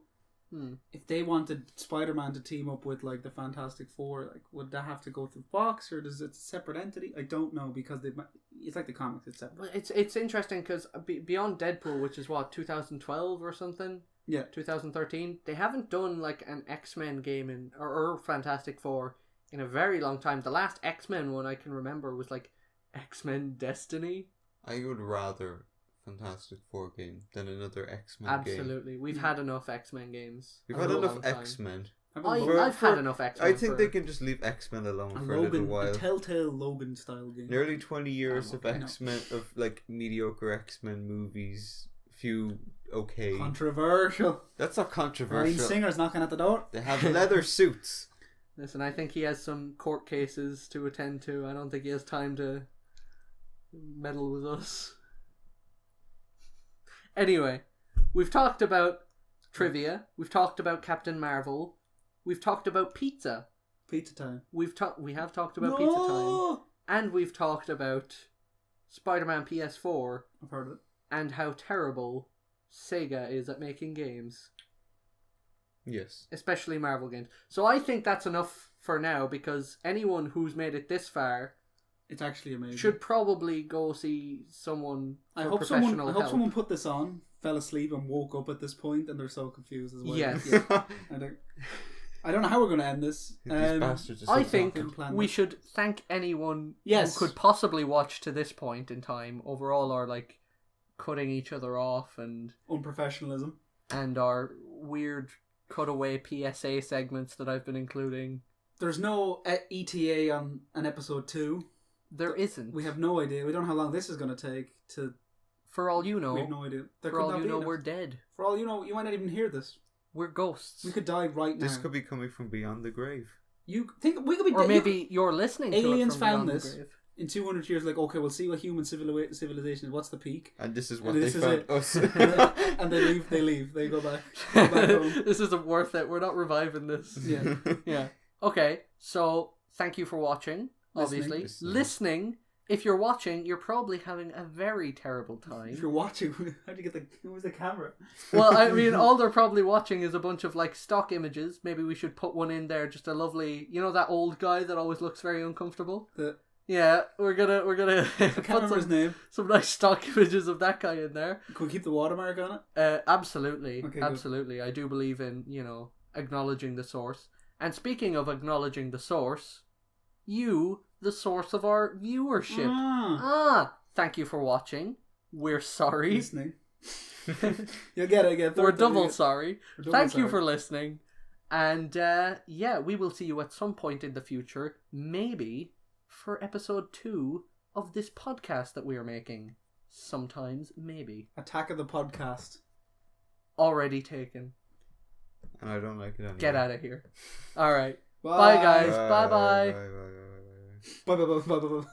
if they wanted Spider-Man to team up with like the Fantastic Four. Like, would that have to go through Fox or does it a separate entity? I don't know because it's like the comics. It's separate. It's interesting because beyond Deadpool, which is what 2012 or something. Yeah, 2013. They haven't done like an X-Men game or Fantastic Four in a very long time. The last X-Men one I can remember was like X-Men Destiny. I would rather Fantastic Four game than another X-Men game. Absolutely. We've had enough X-Men games. We've had enough X-Men. I've had enough X-Men. I think they can just leave X-Men alone for a little while. A Telltale Logan style game. Nearly 20 years of X-Men, of like mediocre X-Men movies. Few okay. Controversial. That's not controversial. Ryan Singer's knocking at the door. They have leather suits. Listen, I think he has some court cases to attend to. I don't think he has time to meddle with us. Anyway, we've talked about trivia. We've talked about Captain Marvel. We've talked about pizza. Pizza time. We have talked about pizza time. And we've talked about Spider-Man PS4. I've heard of it. And how terrible Sega is at making games. Yes. Especially Marvel games. So I think that's enough for now because anyone who's made it this far, it's actually amazing, should probably go see someone for I hope professional help. someone put this on, fell asleep and woke up at this point and they're so confused as well. Yes. I don't know how we're going to end this. These bastards are I so think talking. we should thank anyone who could possibly watch to this point in time over all our like cutting each other off and unprofessionalism and our weird cutaway PSA segments that I've been including. There's no ETA on an episode 2. There isn't. We have no idea. We don't know how long this is going to take to. For all you know, we have no idea. For all you know, we're dead. For all you know, you might not even hear this. We're ghosts. We could die right now. This could be coming from beyond the grave. You think we could be? Or maybe you're listening. Aliens to it from found this the grave. In 200 years. Like, okay, we'll see what human civilization is. What's the peak? And this is what they found us. And they leave. They go back home. This isn't worth it. We're not reviving this. Yeah. Yeah. Okay. So thank you for watching. Obviously, listening. If you're watching, you're probably having a very terrible time. If you're watching, how do you get who's the camera? Well, I mean, all they're probably watching is a bunch of like stock images. Maybe we should put one in there, just a lovely, you know, that old guy that always looks very uncomfortable. Yeah, we're gonna put some nice stock images of that guy in there. Can we keep the watermark on it? Absolutely, okay, absolutely. Good. I do believe in acknowledging the source. And speaking of acknowledging the source, you. The source of our viewership. Thank you for watching. We're sorry. Listening. You'll get it again. We're double sorry. Thank you for listening. And we will see you at some point in the future. Maybe for episode 2 of this podcast that we are making. Sometimes, maybe. Attack of the Podcast. Already taken. And I don't like it anymore. Get out of here. Alright. Bye guys. Bye bye. Bye bye. Bye bye bye bye bye.